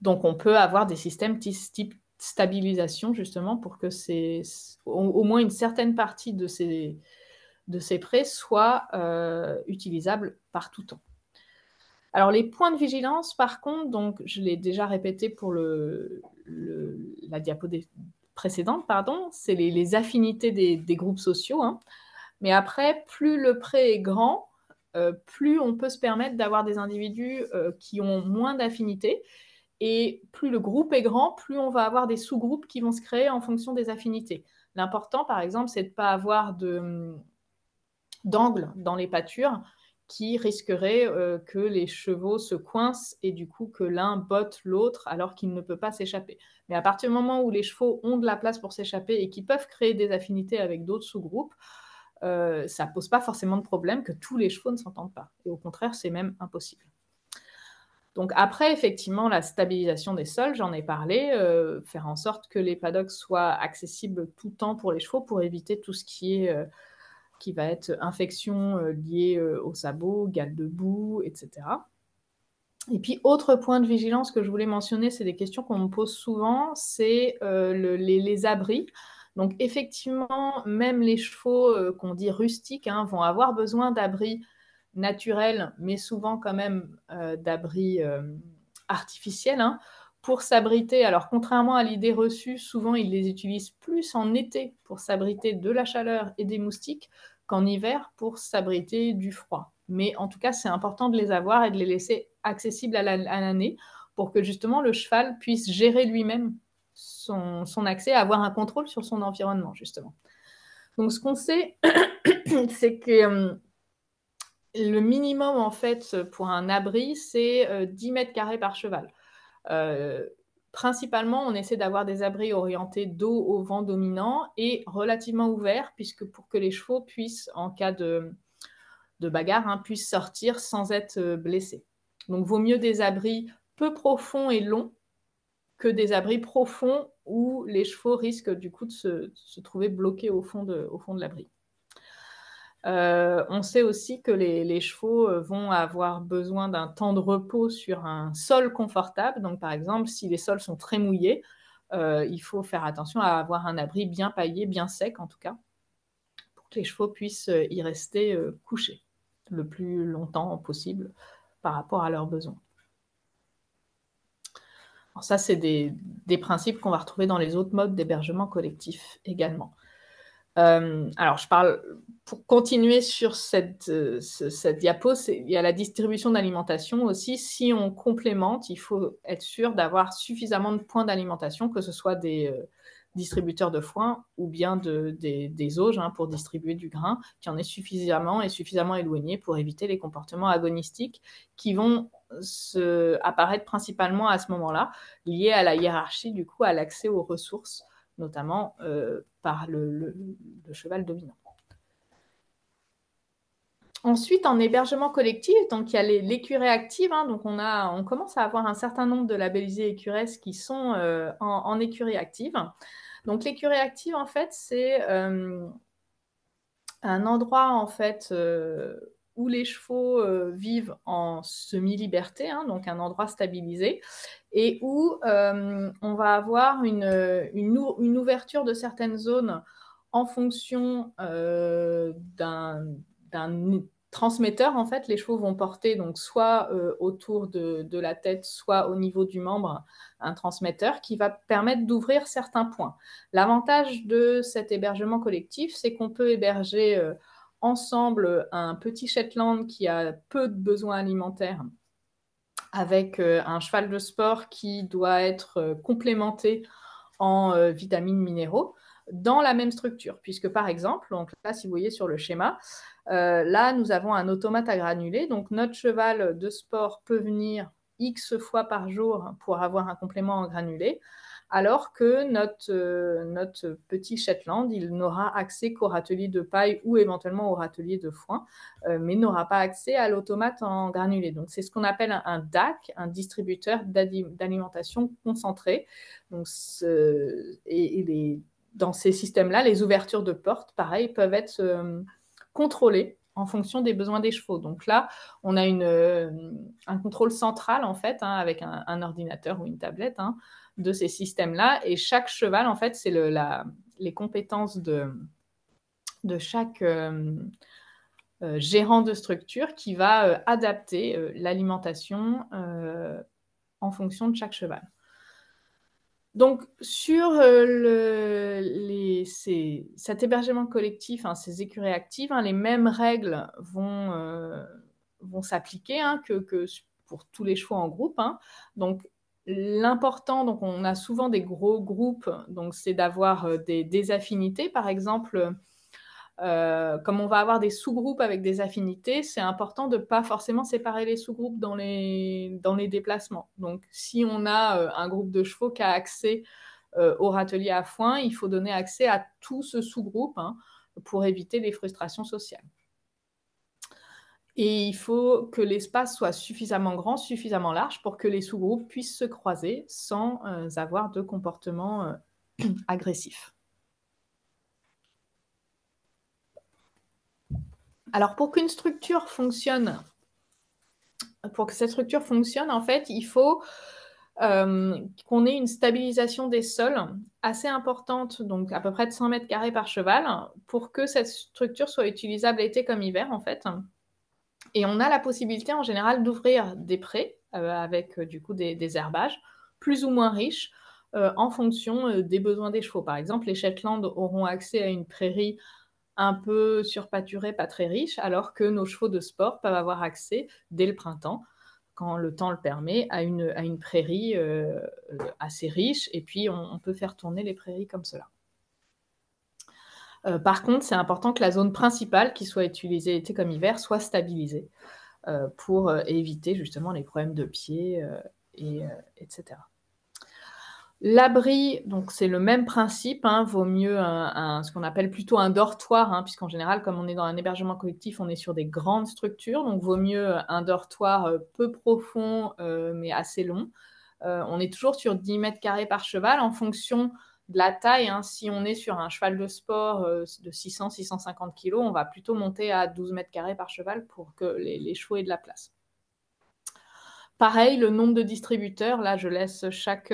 Donc on peut avoir des systèmes type stabilisation, justement, pour que au moins une certaine partie de ces prés soit utilisable par tout temps. Alors les points de vigilance, par contre, donc je l'ai déjà répété pour la diapo précédente, pardon, c'est les affinités des groupes sociaux, hein. Mais après, plus le pré est grand, plus on peut se permettre d'avoir des individus qui ont moins d'affinités. Et plus le groupe est grand, plus on va avoir des sous-groupes qui vont se créer en fonction des affinités. L'important, par exemple, c'est de ne pas avoir d'angle dans les pâtures qui risquerait que les chevaux se coincent et du coup que l'un botte l'autre alors qu'il ne peut pas s'échapper. Mais à partir du moment où les chevaux ont de la place pour s'échapper et qu'ils peuvent créer des affinités avec d'autres sous-groupes, ça ne pose pas forcément de problème que tous les chevaux ne s'entendent pas. Et au contraire, c'est même impossible. Donc après, effectivement, la stabilisation des sols, j'en ai parlé, faire en sorte que les paddocks soient accessibles tout le temps pour les chevaux pour éviter tout ce qui va être infection liée aux sabots, gale de boue, etc. Et puis, autre point de vigilance que je voulais mentionner, c'est des questions qu'on me pose souvent, c'est les abris. Donc effectivement, même les chevaux qu'on dit rustiques, hein, vont avoir besoin d'abris naturels, mais souvent quand même d'abris artificiels, hein, pour s'abriter. Alors contrairement à l'idée reçue, souvent ils les utilisent plus en été pour s'abriter de la chaleur et des moustiques qu'en hiver pour s'abriter du froid. Mais en tout cas, c'est important de les avoir et de les laisser accessibles à l'année pour que justement le cheval puisse gérer lui-même son accès, avoir un contrôle sur son environnement, justement. Donc ce qu'on sait, c'est que le minimum, en fait, pour un abri, c'est 10 mètres carrés par cheval. Principalement, on essaie d'avoir des abris orientés dos au vent dominant et relativement ouverts, puisque pour que les chevaux puissent, en cas de bagarre, hein, puissent sortir sans être blessés. Donc, vaut mieux des abris peu profonds et longs que des abris profonds où les chevaux risquent du coup de se trouver bloqués au fond de l'abri. On sait aussi que les chevaux vont avoir besoin d'un temps de repos sur un sol confortable. Donc, par exemple, si les sols sont très mouillés, il faut faire attention à avoir un abri bien paillé, bien sec en tout cas, pour que les chevaux puissent y rester couchés le plus longtemps possible par rapport à leurs besoins. Alors ça, c'est des principes qu'on va retrouver dans les autres modes d'hébergement collectif également. Alors, je parle, pour continuer sur cette diapo, il y a la distribution d'alimentation aussi. Si on complémente, il faut être sûr d'avoir suffisamment de points d'alimentation, que ce soit des distributeurs de foin ou bien des auges, hein, pour distribuer du grain, qui en est suffisamment éloigné pour éviter les comportements agonistiques qui vont apparaître principalement à ce moment-là, liés à la hiérarchie, du coup, à l'accès aux ressources, notamment par le cheval dominant. Ensuite, en hébergement collectif, donc il y a l'écurie active, hein, donc on commence à avoir un certain nombre de labellisés écuresses qui sont en écurie active. Donc l'écurie active, en fait, c'est un endroit en fait où les chevaux vivent en semi-liberté, hein, donc un endroit stabilisé, et où on va avoir une ouverture de certaines zones en fonction d'un transmetteur. En fait, les chevaux vont porter donc soit autour de la tête, soit au niveau du membre, un transmetteur qui va permettre d'ouvrir certains points. L'avantage de cet hébergement collectif, c'est qu'on peut héberger ensemble un petit Shetland qui a peu de besoins alimentaires avec un cheval de sport qui doit être complémenté en vitamines, minéraux, dans la même structure. Puisque par exemple, donc là, si vous voyez sur le schéma, là, nous avons un automate à granulés. Donc notre cheval de sport peut venir X fois par jour pour avoir un complément en granulés, alors que notre petit Shetland, il n'aura accès qu'au râtelier de paille ou éventuellement au râtelier de foin, mais n'aura pas accès à l'automate en granulés. Donc c'est ce qu'on appelle un DAC, un distributeur d'alimentation concentrée. Donc, dans ces systèmes-là, les ouvertures de portes, pareil, peuvent être contrôlées en fonction des besoins des chevaux. Donc là, on a un contrôle central, en fait, avec un ordinateur ou une tablette de ces systèmes-là. Et chaque cheval, en fait, c'est les compétences de chaque gérant de structure qui va adapter l'alimentation en fonction de chaque cheval. Donc, sur cet hébergement collectif, ces écuries actives, les mêmes règles vont s'appliquer que pour tous les chevaux en groupe. Donc, l'important, donc on a souvent des gros groupes, donc c'est d'avoir des affinités. Par exemple, comme on va avoir des sous-groupes avec des affinités, c'est important de ne pas forcément séparer les sous-groupes dans les déplacements. Donc, si on a un groupe de chevaux qui a accès au râtelier à foin, il faut donner accès à tout ce sous-groupe pour éviter les frustrations sociales. Et il faut que l'espace soit suffisamment grand, suffisamment large pour que les sous-groupes puissent se croiser sans avoir de comportement agressif. Alors, pour que cette structure fonctionne, en fait, il faut qu'on ait une stabilisation des sols assez importante, donc à peu près de 100 mètres carrés par cheval, pour que cette structure soit utilisable été comme hiver, en fait. Et on a la possibilité, en général, d'ouvrir des prés avec, du coup, des herbages plus ou moins riches en fonction des besoins des chevaux. Par exemple, les Shetland auront accès à une prairie un peu surpâturée, pas très riche, alors que nos chevaux de sport peuvent avoir accès, dès le printemps, quand le temps le permet, à une prairie assez riche, et puis on peut faire tourner les prairies comme cela. Par contre, c'est important que la zone principale, qui soit utilisée été comme hiver, soit stabilisée pour éviter justement les problèmes de pied, etc. L'abri, donc c'est le même principe, vaut mieux ce qu'on appelle plutôt un dortoir, puisqu'en général, comme on est dans un hébergement collectif, on est sur des grandes structures, donc vaut mieux un dortoir peu profond, mais assez long. On est toujours sur 10 mètres carrés par cheval en fonction de la taille. Si on est sur un cheval de sport de 600-650 kg, on va plutôt monter à 12 mètres carrés par cheval pour que les chevaux aient de la place. Pareil, le nombre de distributeurs, là je laisse chaque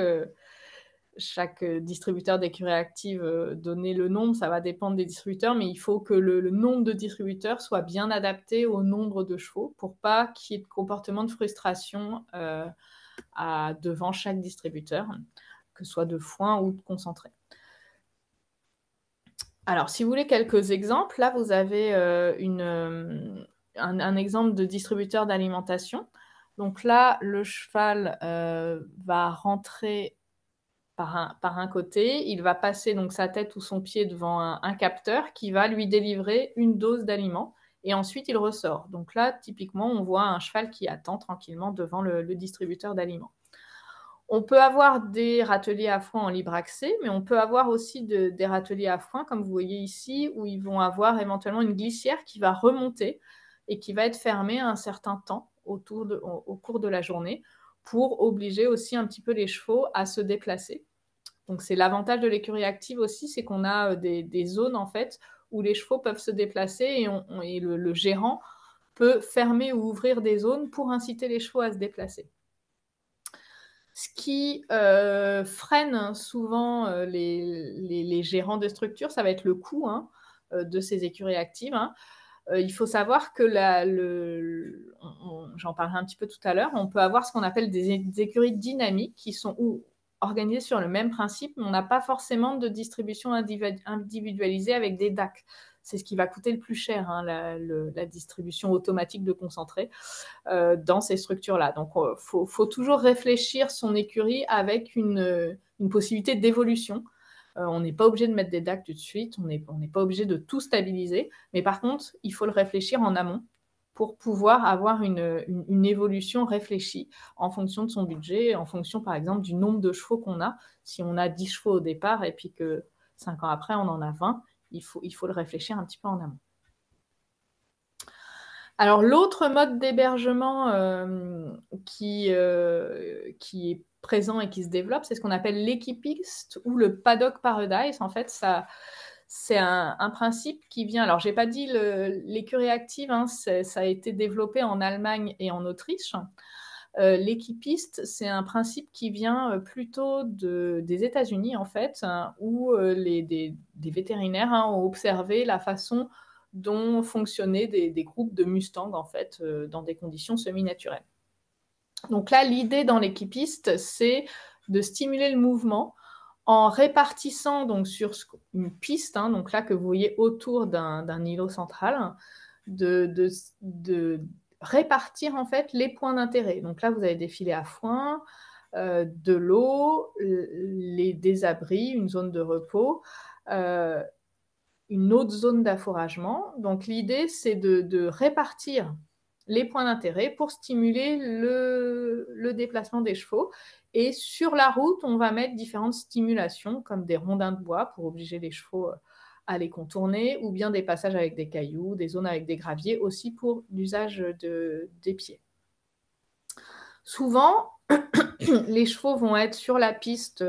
distributeur d'écurie active donner le nombre, ça va dépendre des distributeurs, mais il faut que le nombre de distributeurs soit bien adapté au nombre de chevaux pour pas qu'il y ait de comportement de frustration devant chaque distributeur, que ce soit de foin ou de concentré. Alors, si vous voulez quelques exemples, là vous avez un exemple de distributeur d'alimentation. Donc là, le cheval va rentrer par un côté, il va passer donc sa tête ou son pied devant un capteur qui va lui délivrer une dose d'aliments et ensuite il ressort. Donc là, typiquement, on voit un cheval qui attend tranquillement devant le distributeur d'aliments. On peut avoir des râteliers à foin en libre accès, mais on peut avoir aussi des râteliers à foin, comme vous voyez ici, où ils vont avoir éventuellement une glissière qui va remonter et qui va être fermée un certain temps au cours de la journée pour obliger aussi un petit peu les chevaux à se déplacer. Donc c'est l'avantage de l'écurie active aussi, c'est qu'on a des zones en fait où les chevaux peuvent se déplacer et le gérant peut fermer ou ouvrir des zones pour inciter les chevaux à se déplacer. Ce qui freine souvent les gérants de structure, ça va être le coût de ces écuries actives. Il faut savoir que j'en parlerai un petit peu tout à l'heure, on peut avoir ce qu'on appelle des écuries dynamiques qui sont organisées sur le même principe, mais on n'a pas forcément de distribution individualisée avec des DAC. c'est ce qui va coûter le plus cher, hein, la distribution automatique de concentré dans ces structures-là. Donc, faut toujours réfléchir son écurie avec une possibilité d'évolution. On n'est pas obligé de mettre des DAC tout de suite, on n'est pas obligé de tout stabiliser, mais par contre, il faut le réfléchir en amont pour pouvoir avoir une évolution réfléchie en fonction de son budget, en fonction par exemple du nombre de chevaux qu'on a. Si on a 10 chevaux au départ et puis que 5 ans après on en a 20, il faut le réfléchir un petit peu en amont. Alors l'autre mode d'hébergement qui est présent et qui se développe, c'est ce qu'on appelle l'équipiste ou le paddock paradise. En fait, c'est un principe qui vient. Alors, j'ai pas dit l'écurie active, hein, ça a été développé en Allemagne et en Autriche. L'équipiste, c'est un principe qui vient plutôt des États-Unis, en fait, hein, où des vétérinaires hein, ont observé la façon dont fonctionnaient des groupes de Mustangs, en fait, dans des conditions semi-naturelles. Donc là, l'idée dans l'équipiste, c'est de stimuler le mouvement en répartissant donc sur une piste, hein, donc là que vous voyez autour d'un îlot central, de répartir en fait les points d'intérêt. Donc là, vous avez des filets à foin, de l'eau, des abris, une zone de repos, une autre zone d'affouragement. Donc l'idée, c'est de répartir les points d'intérêt pour stimuler le déplacement des chevaux. Et sur la route, on va mettre différentes stimulations, comme des rondins de bois pour obliger les chevaux à les contourner, ou bien des passages avec des cailloux, des zones avec des graviers, aussi pour l'usage des pieds. Souvent, les chevaux vont être sur la piste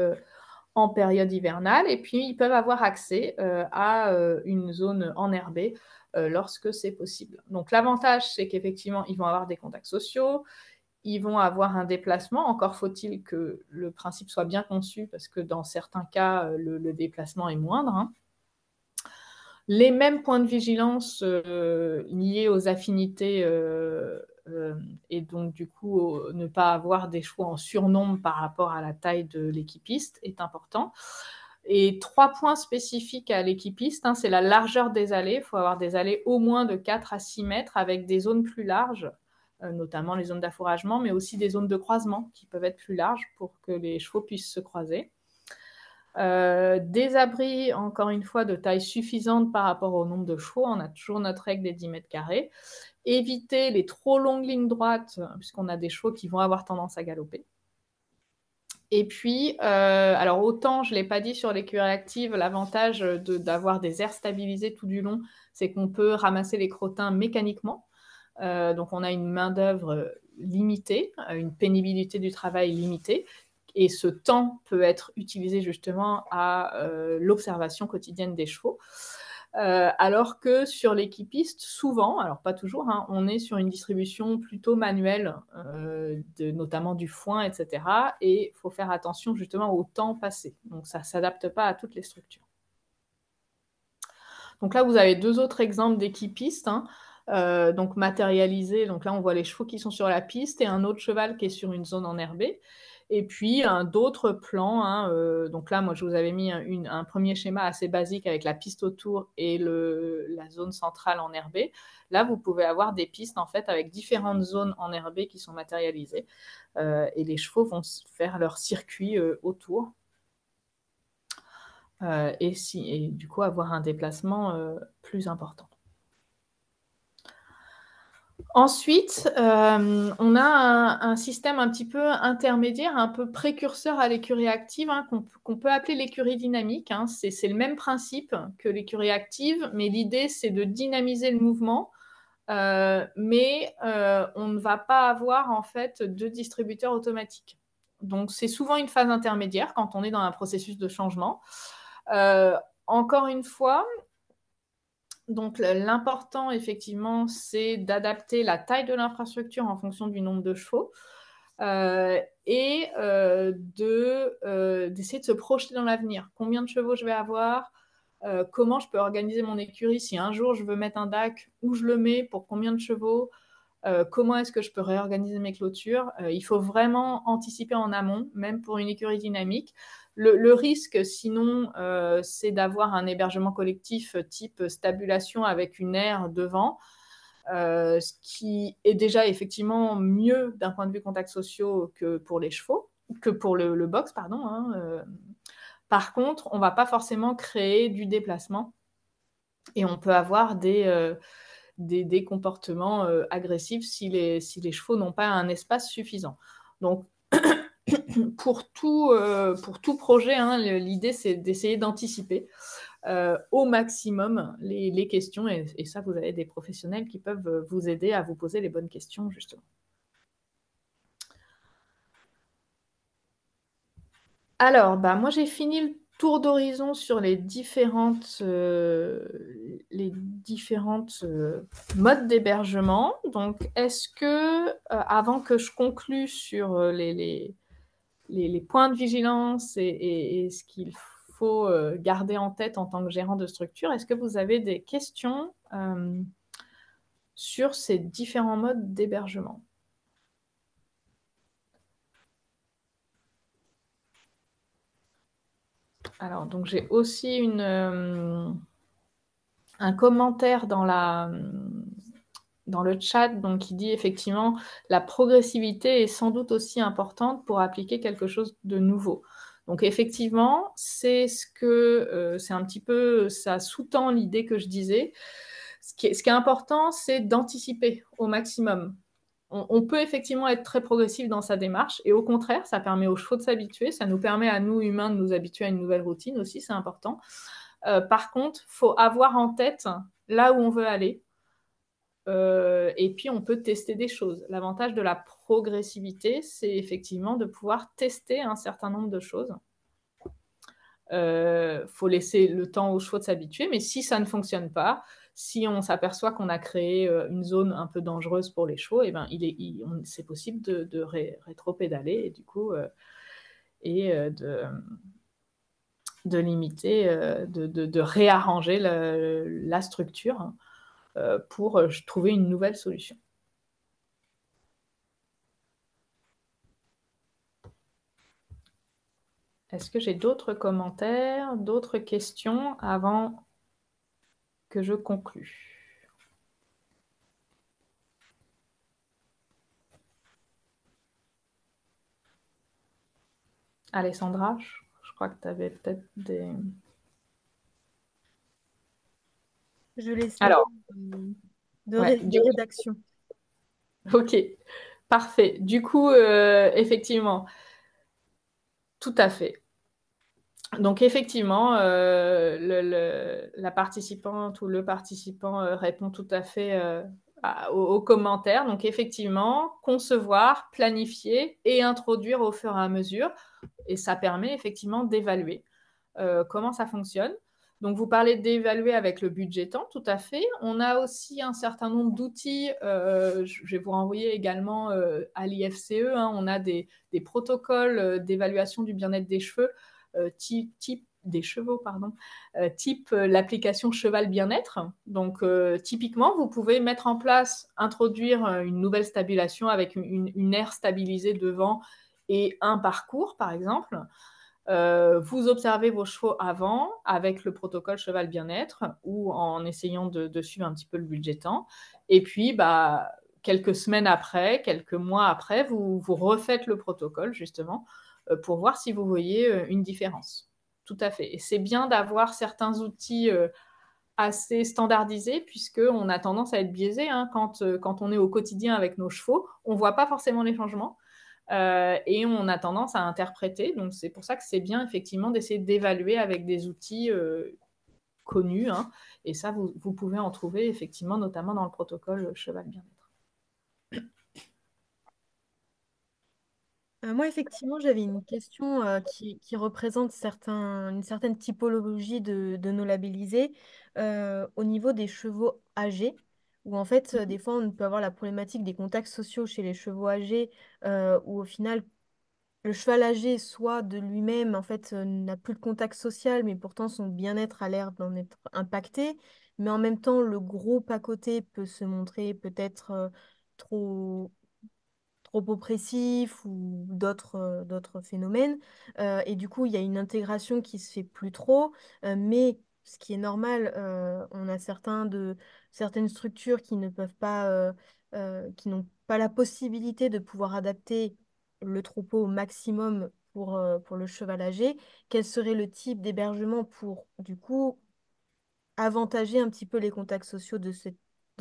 en période hivernale, et puis ils peuvent avoir accès à une zone enherbée lorsque c'est possible. Donc l'avantage, c'est qu'effectivement, ils vont avoir des contacts sociaux, ils vont avoir un déplacement, encore faut-il que le principe soit bien conçu, parce que dans certains cas, le déplacement est moindre. Hein. Les mêmes points de vigilance liés aux affinités et donc du coup ne pas avoir des chevaux en surnombre par rapport à la taille de l'équipiste est important. Et 3 points spécifiques à l'équipiste, hein, c'est la largeur des allées. Il faut avoir des allées au moins de 4 à 6 mètres avec des zones plus larges, notamment les zones d'affouragement, mais aussi des zones de croisement qui peuvent être plus larges pour que les chevaux puissent se croiser. Des abris, encore une fois, de taille suffisante par rapport au nombre de chevaux. On a toujours notre règle des 10 mètres carrés. Éviter les trop longues lignes droites, puisqu'on a des chevaux qui vont avoir tendance à galoper. Et puis, alors autant, je ne l'ai pas dit sur l'écurie active, l'avantage d'avoir des aires stabilisées tout du long, c'est qu'on peut ramasser les crottins mécaniquement. Donc, on a une main-d'œuvre limitée, une pénibilité du travail limitée. Et ce temps peut être utilisé justement à l'observation quotidienne des chevaux. Alors que sur l'équipiste, souvent, alors pas toujours, hein, on est sur une distribution plutôt manuelle, notamment du foin, etc. Et il faut faire attention justement au temps passé. Donc ça ne s'adapte pas à toutes les structures. Donc là, vous avez 2 autres exemples d'équipistes. Hein. Donc matérialisés, donc là on voit les chevaux qui sont sur la piste et un autre cheval qui est sur une zone enherbée. Et puis d'autres plans, hein, donc là moi je vous avais mis un premier schéma assez basique avec la piste autour et la zone centrale enherbée. Là vous pouvez avoir des pistes en fait avec différentes zones enherbées qui sont matérialisées et les chevaux vont faire leur circuit autour. Et du coup avoir un déplacement plus important. Ensuite, on a un système un petit peu intermédiaire, un peu précurseur à l'écurie active, hein, qu'on peut appeler l'écurie dynamique. Hein. C'est le même principe que l'écurie active, mais l'idée, c'est de dynamiser le mouvement, mais on ne va pas avoir en fait de distributeur automatique. Donc, c'est souvent une phase intermédiaire quand on est dans un processus de changement. Encore une fois, donc l'important, effectivement, c'est d'adapter la taille de l'infrastructure en fonction du nombre de chevaux et d'essayer de se projeter dans l'avenir. Combien de chevaux je vais avoir comment je peux organiser mon écurie si un jour je veux mettre un DAC, où je le mets, pour combien de chevaux comment est-ce que je peux réorganiser mes clôtures Il faut vraiment anticiper en amont, même pour une écurie dynamique. Le risque, sinon, c'est d'avoir un hébergement collectif type stabulation avec une aire devant, ce qui est déjà effectivement mieux d'un point de vue contacts sociaux que pour les chevaux, que pour le box, pardon. Hein. Par contre, on ne va pas forcément créer du déplacement et on peut avoir des comportements agressifs si les chevaux n'ont pas un espace suffisant. Donc, pour tout projet, hein, l'idée, c'est d'essayer d'anticiper au maximum les questions. Et ça, vous avez des professionnels qui peuvent vous aider à vous poser les bonnes questions, justement. Alors, moi, j'ai fini le tour d'horizon sur les différentes modes d'hébergement. Donc, est-ce que, avant que je conclue sur les points de vigilance et ce qu'il faut garder en tête en tant que gérant de structure, est-ce que vous avez des questions sur ces différents modes d'hébergement? Alors, donc j'ai aussi un commentaire dans le chat donc, qui dit effectivement la progressivité est sans doute aussi importante pour appliquer quelque chose de nouveau. Donc effectivement, c'est un petit peu, ça sous-tend l'idée que je disais. Ce qui est important, c'est d'anticiper au maximum. On peut effectivement être très progressif dans sa démarche et au contraire, ça permet aux chevaux de s'habituer, ça nous permet à nous humains de nous habituer à une nouvelle routine aussi, c'est important. Par contre, il faut avoir en tête là où on veut aller. Et puis, on peut tester des choses. L'avantage de la progressivité, c'est effectivement de pouvoir tester un certain nombre de choses. Faut laisser le temps aux chevaux de s'habituer, mais si ça ne fonctionne pas, si on s'aperçoit qu'on a créé une zone un peu dangereuse pour les chevaux, et ben, c'est possible de rétro-pédaler et du coup, de limiter, de réarranger la structure pour trouver une nouvelle solution. Est-ce que j'ai d'autres commentaires, d'autres questions avant que je conclue? Alessandra, je crois que tu avais peut-être des... Je laisse Alors, de rédaction. Ok, parfait. Du coup, effectivement, tout à fait. Donc, effectivement, la participante ou le participant répond tout à fait aux commentaires. Donc, effectivement, concevoir, planifier et introduire au fur et à mesure. Et ça permet effectivement d'évaluer comment ça fonctionne. Donc, vous parlez d'évaluer avec le budgetant, tout à fait. On a aussi un certain nombre d'outils. Je vais vous renvoyer également à l'IFCE. Hein. On a des protocoles d'évaluation du bien-être des cheveux type des chevaux, pardon, type l'application Cheval Bien-être. Donc, typiquement, vous pouvez mettre en place, introduire une nouvelle stabilisation avec une aire stabilisée devant et un parcours, par exemple. Vous observez vos chevaux avant avec le protocole Cheval Bien-être ou en essayant de suivre un petit peu le budgetant. Et puis, quelques semaines après, quelques mois après, vous refaites le protocole justement pour voir si vous voyez une différence. Tout à fait. Et c'est bien d'avoir certains outils assez standardisés puisqu'on a tendance à être biaisé hein, quand on est au quotidien avec nos chevaux. On ne voit pas forcément les changements. Et on a tendance à interpréter. Donc, c'est pour ça que c'est bien, effectivement, d'essayer d'évaluer avec des outils connus. Hein. Et ça, vous pouvez en trouver, effectivement, notamment dans le protocole Cheval Bien-être. Moi, effectivement, j'avais une question qui représente une certaine typologie de nos labellisés au niveau des chevaux âgés, où en fait, des fois, on peut avoir la problématique des contacts sociaux chez les chevaux âgés, où au final, le cheval âgé, soit de lui-même, en fait, n'a plus de contact social, mais pourtant son bien-être a l'air d'en être impacté, mais en même temps, le groupe à côté peut se montrer peut-être trop trop oppressif ou d'autres phénomènes. Et du coup, il y a une intégration qui se fait plus trop. Mais ce qui est normal, on a certaines structures qui ne peuvent pas, qui n'ont pas la possibilité de pouvoir adapter le troupeau au maximum pour le cheval âgé. Quel serait le type d'hébergement pour, du coup, avantager un petit peu les contacts sociaux de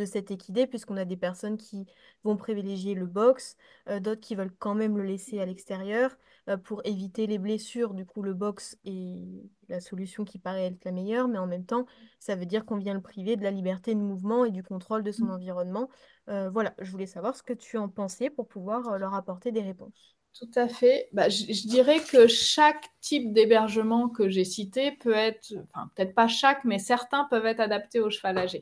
cet équidé, puisqu'on a des personnes qui vont privilégier le box, d'autres qui veulent quand même le laisser à l'extérieur pour éviter les blessures. Du coup, le box est la solution qui paraît être la meilleure, mais en même temps, ça veut dire qu'on vient le priver de la liberté de mouvement et du contrôle de son environnement. Voilà, je voulais savoir ce que tu en pensais pour pouvoir leur apporter des réponses. Tout à fait. Bah, je dirais que chaque type d'hébergement que j'ai cité peut être, enfin peut-être pas chaque, mais certains peuvent être adaptés au cheval âgé.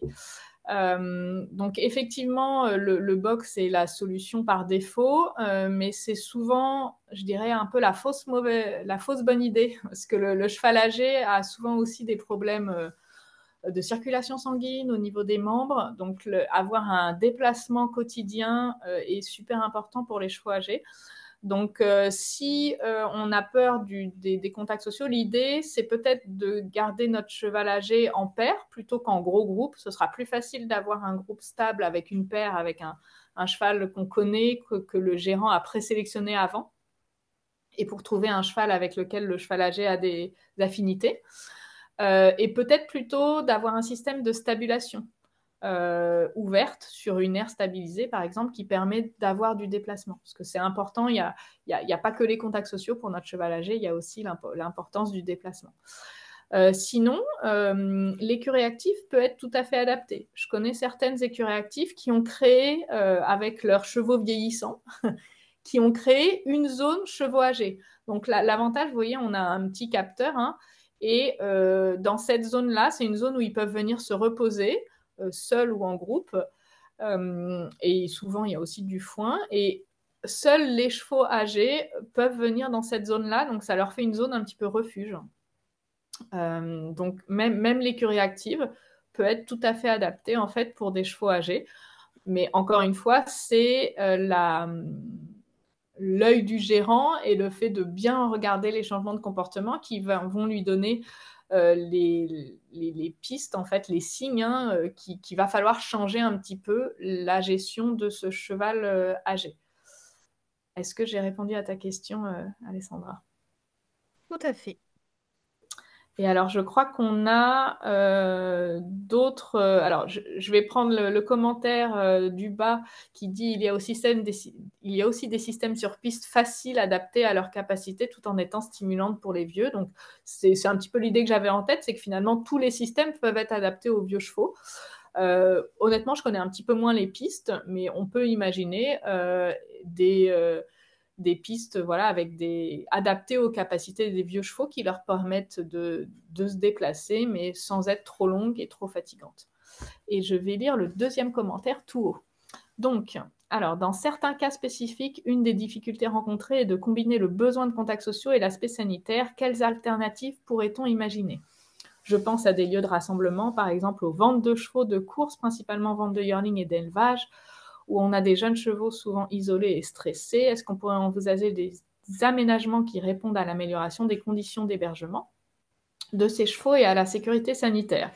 Donc effectivement, le box est la solution par défaut, mais c'est souvent, je dirais, un peu la fausse bonne idée, parce que le cheval âgé a souvent aussi des problèmes de circulation sanguine au niveau des membres, donc avoir un déplacement quotidien est super important pour les chevaux âgés. Donc, si on a peur des contacts sociaux, l'idée, c'est peut-être de garder notre cheval âgé en paire plutôt qu'en gros groupe. Ce sera plus facile d'avoir un groupe stable avec une paire, avec un cheval qu'on connaît, que le gérant a présélectionné avant, et pour trouver un cheval avec lequel le cheval âgé a des affinités. Et peut-être plutôt d'avoir un système de stabulation ouverte sur une aire stabilisée, par exemple, qui permet d'avoir du déplacement. Parce que c'est important, il n'y a pas que les contacts sociaux pour notre cheval âgé, il y a aussi l'importance du déplacement. Sinon, l'écurie active peut être tout à fait adaptée. Je connais certaines écuries actives qui ont créé, avec leurs chevaux vieillissants, qui ont créé une zone chevaux âgés. Donc l'avantage, vous voyez, on a un petit capteur, hein, et dans cette zone-là, c'est une zone où ils peuvent venir se reposer, seuls ou en groupe. Et souvent, il y a aussi du foin. Et seuls les chevaux âgés peuvent venir dans cette zone-là, donc ça leur fait une zone un petit peu refuge. Donc même l'écurie active peut être tout à fait adaptée en fait pour des chevaux âgés. Mais encore une fois, c'est l'œil du gérant et le fait de bien regarder les changements de comportement qui vont lui donner les pistes, en fait, les signes, hein, qu'il va falloir changer un petit peu la gestion de ce cheval âgé. Est-ce que j'ai répondu à ta question, Alessandra? Tout à fait. Et alors, je crois qu'on a d'autres. Alors, je vais prendre le commentaire du bas qui dit il y a aussi des systèmes sur piste faciles, adaptés à leurs capacités, tout en étant stimulantes pour les vieux. Donc, c'est un petit peu l'idée que j'avais en tête, c'est que finalement, tous les systèmes peuvent être adaptés aux vieux chevaux. Honnêtement, je connais un petit peu moins les pistes, mais on peut imaginer des pistes voilà, adaptées aux capacités des vieux chevaux qui leur permettent de se déplacer, mais sans être trop longues et trop fatigantes. Et je vais lire le deuxième commentaire tout haut. Donc, alors, dans certains cas spécifiques, une des difficultés rencontrées est de combiner le besoin de contacts sociaux et l'aspect sanitaire. Quelles alternatives pourrait-on imaginer ? Je pense à des lieux de rassemblement, par exemple aux ventes de chevaux de course, principalement ventes de yearling et d'élevage, où on a des jeunes chevaux souvent isolés et stressés. Est-ce qu'on pourrait envisager des aménagements qui répondent à l'amélioration des conditions d'hébergement de ces chevaux et à la sécurité sanitaire?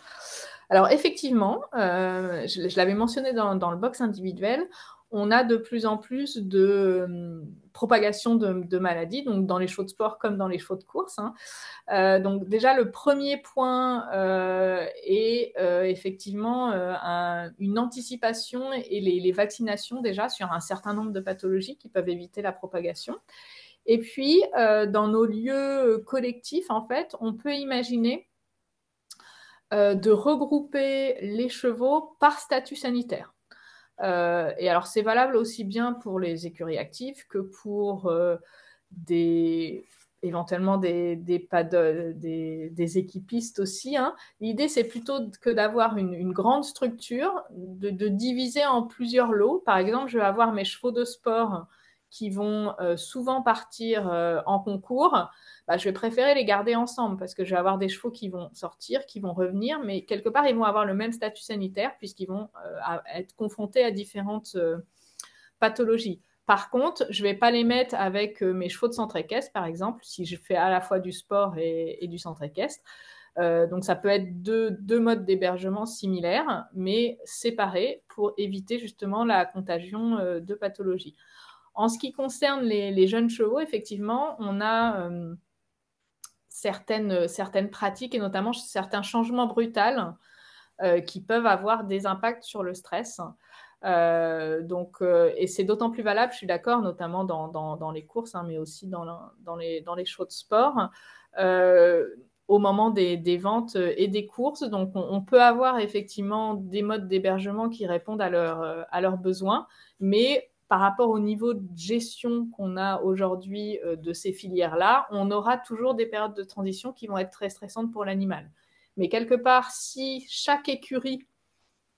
Alors effectivement, je l'avais mentionné dans le box individuel, on a de plus en plus de propagation de maladies, donc dans les chevaux de sport comme dans les chevaux de course, hein. Donc déjà, le premier point est effectivement une anticipation et les vaccinations déjà sur un certain nombre de pathologies qui peuvent éviter la propagation. Et puis, dans nos lieux collectifs, en fait, on peut imaginer de regrouper les chevaux par statut sanitaire. Et alors, c'est valable aussi bien pour les écuries actives que pour éventuellement des équipistes aussi, hein. L'idée, c'est plutôt que d'avoir une grande structure, de diviser en plusieurs lots. Par exemple, je vais avoir mes chevaux de sport qui vont souvent partir en concours. Bah, je vais préférer les garder ensemble parce que je vais avoir des chevaux qui vont sortir, qui vont revenir, mais quelque part, ils vont avoir le même statut sanitaire puisqu'ils vont être confrontés à différentes pathologies. Par contre, je ne vais pas les mettre avec mes chevaux de centre équestre, par exemple, si je fais à la fois du sport et du centre équestre. Donc, ça peut être deux modes d'hébergement similaires, mais séparés pour éviter justement la contagion de pathologies. En ce qui concerne les jeunes chevaux, effectivement, on a certaines pratiques et notamment certains changements brutaux qui peuvent avoir des impacts sur le stress. Et c'est d'autant plus valable, je suis d'accord, notamment dans les courses, mais aussi dans les chevaux de sport, au moment des ventes et des courses. Donc, on peut avoir effectivement des modes d'hébergement qui répondent à leurs besoins, mais par rapport au niveau de gestion qu'on a aujourd'hui de ces filières-là, on aura toujours des périodes de transition qui vont être très stressantes pour l'animal. Mais quelque part, si chaque écurie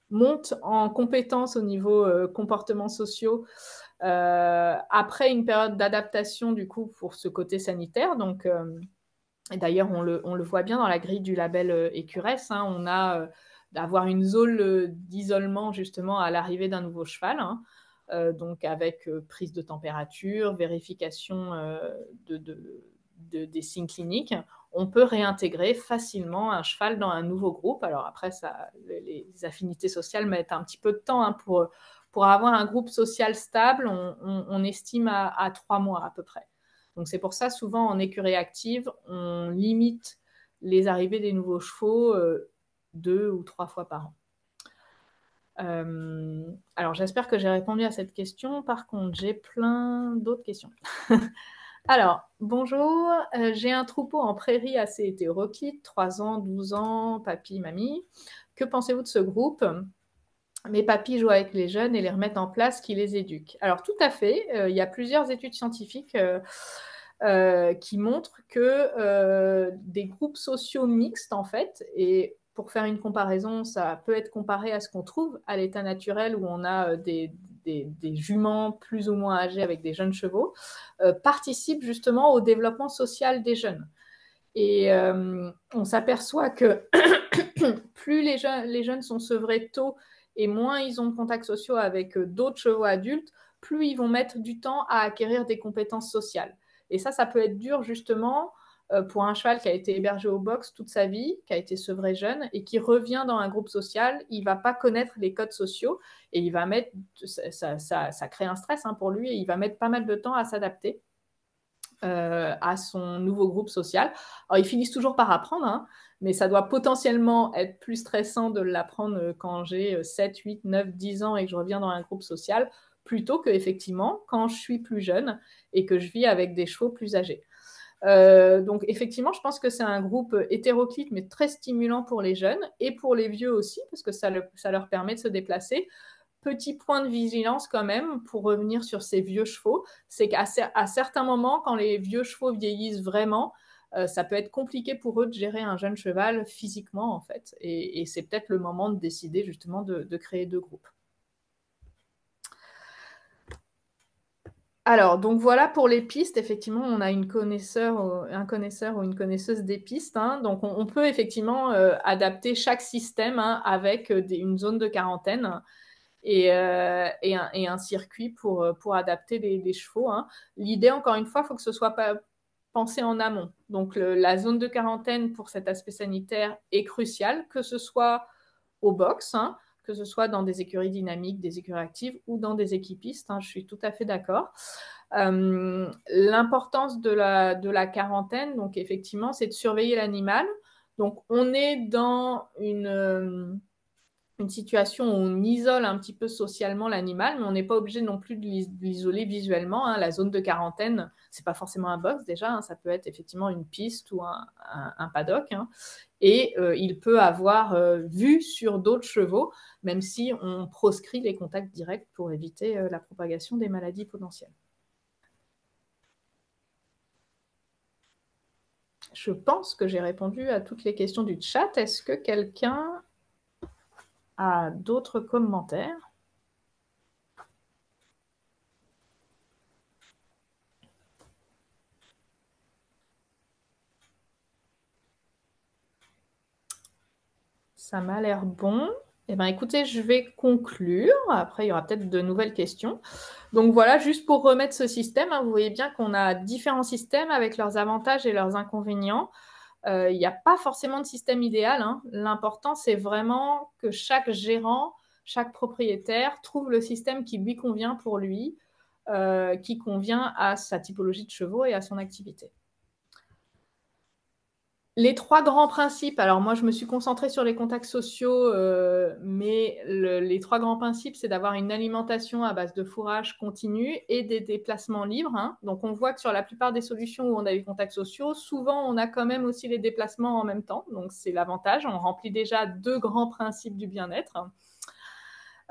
monte en compétences au niveau comportements sociaux après une période d'adaptation du coup pour ce côté sanitaire. Donc, et d'ailleurs, on le voit bien dans la grille du label Écuresse. On a d'avoir une zone d'isolement justement à l'arrivée d'un nouveau cheval. Donc avec prise de température, vérification des signes cliniques, on peut réintégrer facilement un cheval dans un nouveau groupe. Alors après, les affinités sociales mettent un petit peu de temps pour avoir un groupe social stable. On estime à 3 mois à peu près. Donc c'est pour ça, souvent en écurie active, on limite les arrivées des nouveaux chevaux 2 ou 3 fois par an. Alors, j'espère que j'ai répondu à cette question. Par contre, j'ai plein d'autres questions. Alors, bonjour, j'ai un troupeau en prairie assez hétéroclite, 3 ans, 12 ans, papy, mamie. Que pensez-vous de ce groupe? Mes papys jouent avec les jeunes et les remettent en place, qui les éduquent. Alors, tout à fait, il y a plusieurs études scientifiques qui montrent que des groupes sociaux mixtes, en fait, et pour faire une comparaison, ça peut être comparé à ce qu'on trouve à l'état naturel où on a des juments plus ou moins âgés avec des jeunes chevaux, participent justement au développement social des jeunes. Et on s'aperçoit que plus les jeunes sont sevrés tôt et moins ils ont de contacts sociaux avec d'autres chevaux adultes, plus ils vont mettre du temps à acquérir des compétences sociales. Et ça peut être dur justement pour un cheval qui a été hébergé au box toute sa vie, qui a été sevré jeune et qui revient dans un groupe social, il ne va pas connaître les codes sociaux et il va mettre, ça crée un stress pour lui et il va mettre pas mal de temps à s'adapter à son nouveau groupe social. Alors, ils finissent toujours par apprendre, mais ça doit potentiellement être plus stressant de l'apprendre quand j'ai 7, 8, 9, 10 ans et que je reviens dans un groupe social, plutôt que effectivement quand je suis plus jeune et que je vis avec des chevaux plus âgés. Donc effectivement, je pense que c'est un groupe hétéroclite mais très stimulant pour les jeunes et pour les vieux aussi, parce que ça leur permet de se déplacer. Petit point de vigilance quand même, pour revenir sur ces vieux chevaux, c'est qu'à certains moments, quand les vieux chevaux vieillissent vraiment, ça peut être compliqué pour eux de gérer un jeune cheval physiquement, en fait. Et c'est peut-être le moment de décider justement de créer 2 groupes. Alors, donc voilà pour les pistes. Effectivement, on a un connaisseur ou une connaisseuse des pistes. Donc, on peut effectivement adapter chaque système avec une zone de quarantaine et un circuit pour adapter les chevaux. L'idée, encore une fois, il faut que ce soit pas pensé en amont. Donc, la zone de quarantaine pour cet aspect sanitaire est cruciale, que ce soit au box, que ce soit dans des écuries dynamiques, des écuries actives ou dans des équipistes. Je suis tout à fait d'accord. L'importance de la quarantaine, donc effectivement, c'est de surveiller l'animal. Donc, on est dans une situation où on isole un petit peu socialement l'animal, mais on n'est pas obligé non plus de l'isoler visuellement. La zone de quarantaine, c'est pas forcément un box déjà, ça peut être effectivement une piste ou un paddock. Et il peut avoir vue sur d'autres chevaux, même si on proscrit les contacts directs pour éviter la propagation des maladies potentielles. Je pense que j'ai répondu à toutes les questions du chat. Est-ce que quelqu'un a d'autres commentaires ? Ça m'a l'air bon. Eh bien, écoutez, je vais conclure. Après, il y aura peut-être de nouvelles questions. Donc voilà, juste pour remettre ce système, vous voyez bien qu'on a différents systèmes avec leurs avantages et leurs inconvénients. Il n'y a pas forcément de système idéal. L'important, c'est vraiment que chaque gérant, chaque propriétaire trouve le système qui lui convient pour lui, qui convient à sa typologie de chevaux et à son activité. Les 3 grands principes, alors moi je me suis concentrée sur les contacts sociaux, mais les 3 grands principes, c'est d'avoir une alimentation à base de fourrage continu et des déplacements libres. Donc on voit que sur la plupart des solutions où on a les contacts sociaux, souvent on a quand même aussi les déplacements en même temps, donc c'est l'avantage, on remplit déjà 2 grands principes du bien-être.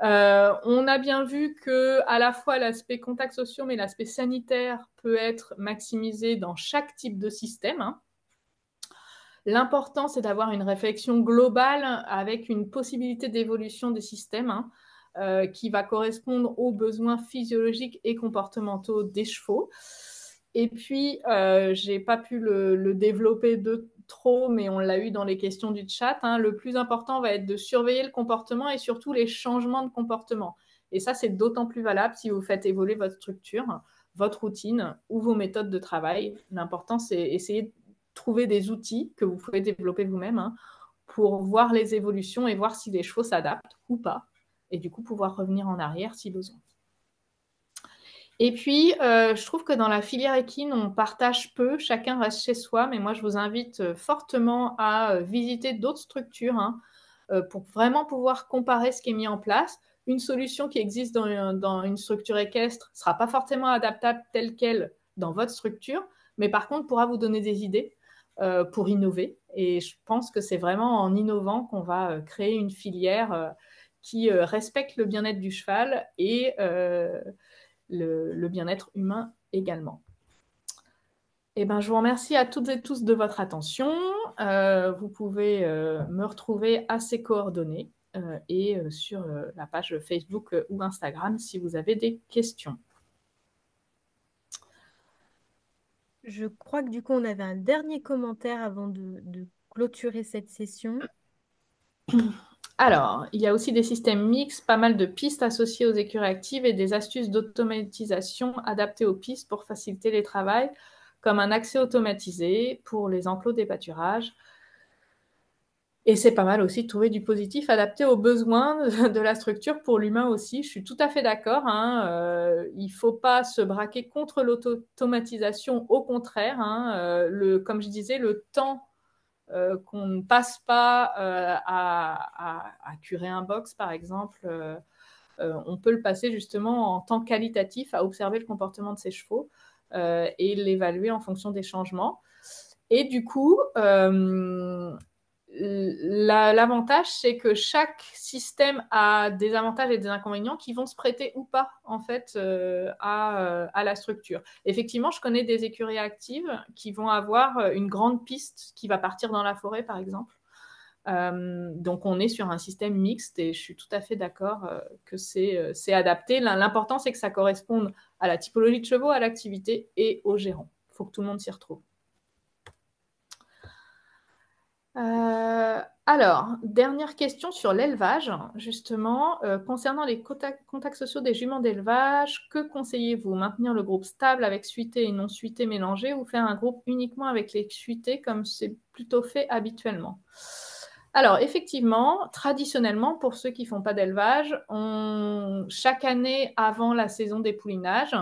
On a bien vu que à la fois l'aspect contacts sociaux, mais l'aspect sanitaire peut être maximisé dans chaque type de système. L'important, c'est d'avoir une réflexion globale avec une possibilité d'évolution des systèmes qui va correspondre aux besoins physiologiques et comportementaux des chevaux. Et puis, je n'ai pas pu le développer de trop, mais on l'a eu dans les questions du chat. Le plus important va être de surveiller le comportement et surtout les changements de comportement. Et ça, c'est d'autant plus valable si vous faites évoluer votre structure, votre routine ou vos méthodes de travail. L'important, c'est essayer de trouver des outils que vous pouvez développer vous-même pour voir les évolutions et voir si les chevaux s'adaptent ou pas. Et du coup, pouvoir revenir en arrière si besoin. Et puis, je trouve que dans la filière équine, on partage peu, chacun reste chez soi, mais moi, je vous invite fortement à visiter d'autres structures pour vraiment pouvoir comparer ce qui est mis en place. Une solution qui existe dans une structure équestre ne sera pas forcément adaptable telle qu'elle dans votre structure, mais par contre, pourra vous donner des idées pour innover. Et je pense que c'est vraiment en innovant qu'on va créer une filière qui respecte le bien-être du cheval et le bien-être humain également. Eh ben, je vous remercie à toutes et tous de votre attention. Vous pouvez me retrouver à ces coordonnées et sur la page Facebook ou Instagram si vous avez des questions. Je crois que du coup, on avait un dernier commentaire avant de clôturer cette session. Alors, il y a aussi des systèmes mixtes, pas mal de pistes associées aux écuries actives et des astuces d'automatisation adaptées aux pistes pour faciliter les travails, comme un accès automatisé pour les enclos des pâturages. Et c'est pas mal aussi de trouver du positif adapté aux besoins de la structure pour l'humain aussi. Je suis tout à fait d'accord. Il ne faut pas se braquer contre l'automatisation, au contraire. Comme je disais, le temps qu'on ne passe pas à curer un box, par exemple, on peut le passer justement en temps qualitatif à observer le comportement de ses chevaux et l'évaluer en fonction des changements. Et du coup, l'avantage, c'est que chaque système a des avantages et des inconvénients qui vont se prêter ou pas, en fait, à la structure. Effectivement, je connais des écuries actives qui vont avoir une grande piste qui va partir dans la forêt, par exemple. Donc, on est sur un système mixte et je suis tout à fait d'accord que c'est adapté. L'important, c'est que ça corresponde à la typologie de chevaux, à l'activité et au gérant. Il faut que tout le monde s'y retrouve. Alors, dernière question sur l'élevage, justement. Concernant les contacts sociaux des juments d'élevage, que conseillez-vous? Maintenir le groupe stable avec suité et non suité mélangé ou faire un groupe uniquement avec les suités comme c'est plutôt fait habituellement? Alors, effectivement, traditionnellement, pour ceux qui ne font pas d'élevage, chaque année avant la saison des poulinages,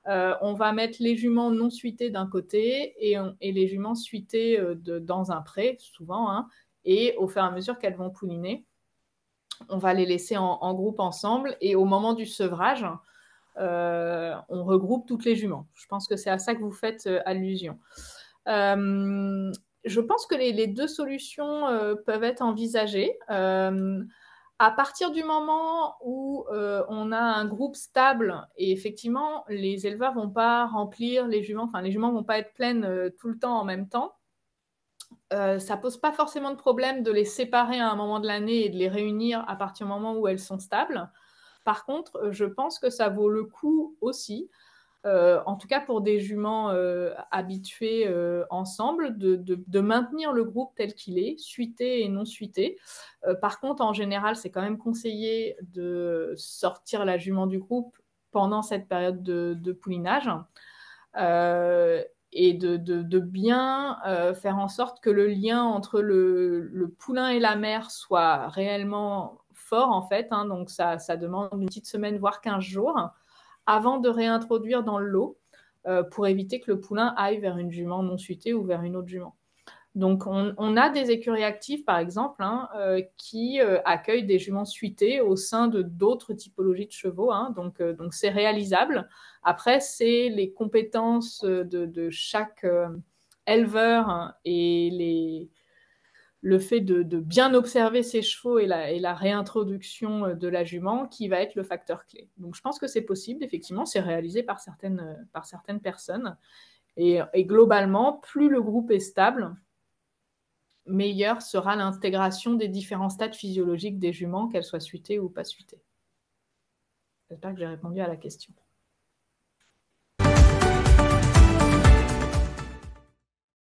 on va mettre les juments non suités d'un côté et les juments suités dans un pré, souvent, et au fur et à mesure qu'elles vont pouliner, on va les laisser en groupe ensemble et au moment du sevrage, on regroupe toutes les juments. Je pense que c'est à ça que vous faites allusion. Je pense que les deux solutions peuvent être envisagées. À partir du moment où on a un groupe stable et effectivement, les éleveurs ne vont pas remplir les juments, enfin les juments ne vont pas être pleines tout le temps en même temps, ça ne pose pas forcément de problème de les séparer à un moment de l'année et de les réunir à partir du moment où elles sont stables. Par contre, je pense que ça vaut le coup aussi en tout cas pour des juments habitués ensemble, de maintenir le groupe tel qu'il est, suité et non suité. Par contre, en général, c'est quand même conseillé de sortir la jument du groupe pendant cette période de poulinage. Et de bien faire en sorte que le lien entre le poulain et la mère soit réellement fort, en fait. Hein. Donc, ça demande une petite semaine, voire 15 jours, avant de réintroduire dans le lot, pour éviter que le poulain aille vers une jument non suitée ou vers une autre jument. Donc, on a des écuries actives, par exemple, hein, qui accueillent des juments suitées au sein de d'autres typologies de chevaux. Hein, donc, c'est réalisable. Après, c'est les compétences de chaque éleveur et le fait de bien observer ses chevaux et la réintroduction de la jument qui va être le facteur clé. Donc, je pense que c'est possible, effectivement, c'est réalisé par certaines personnes. Et globalement, plus le groupe est stable, meilleure sera l'intégration des différents stades physiologiques des juments, qu'elles soient suitées ou pas suitées. J'espère que j'ai répondu à la question.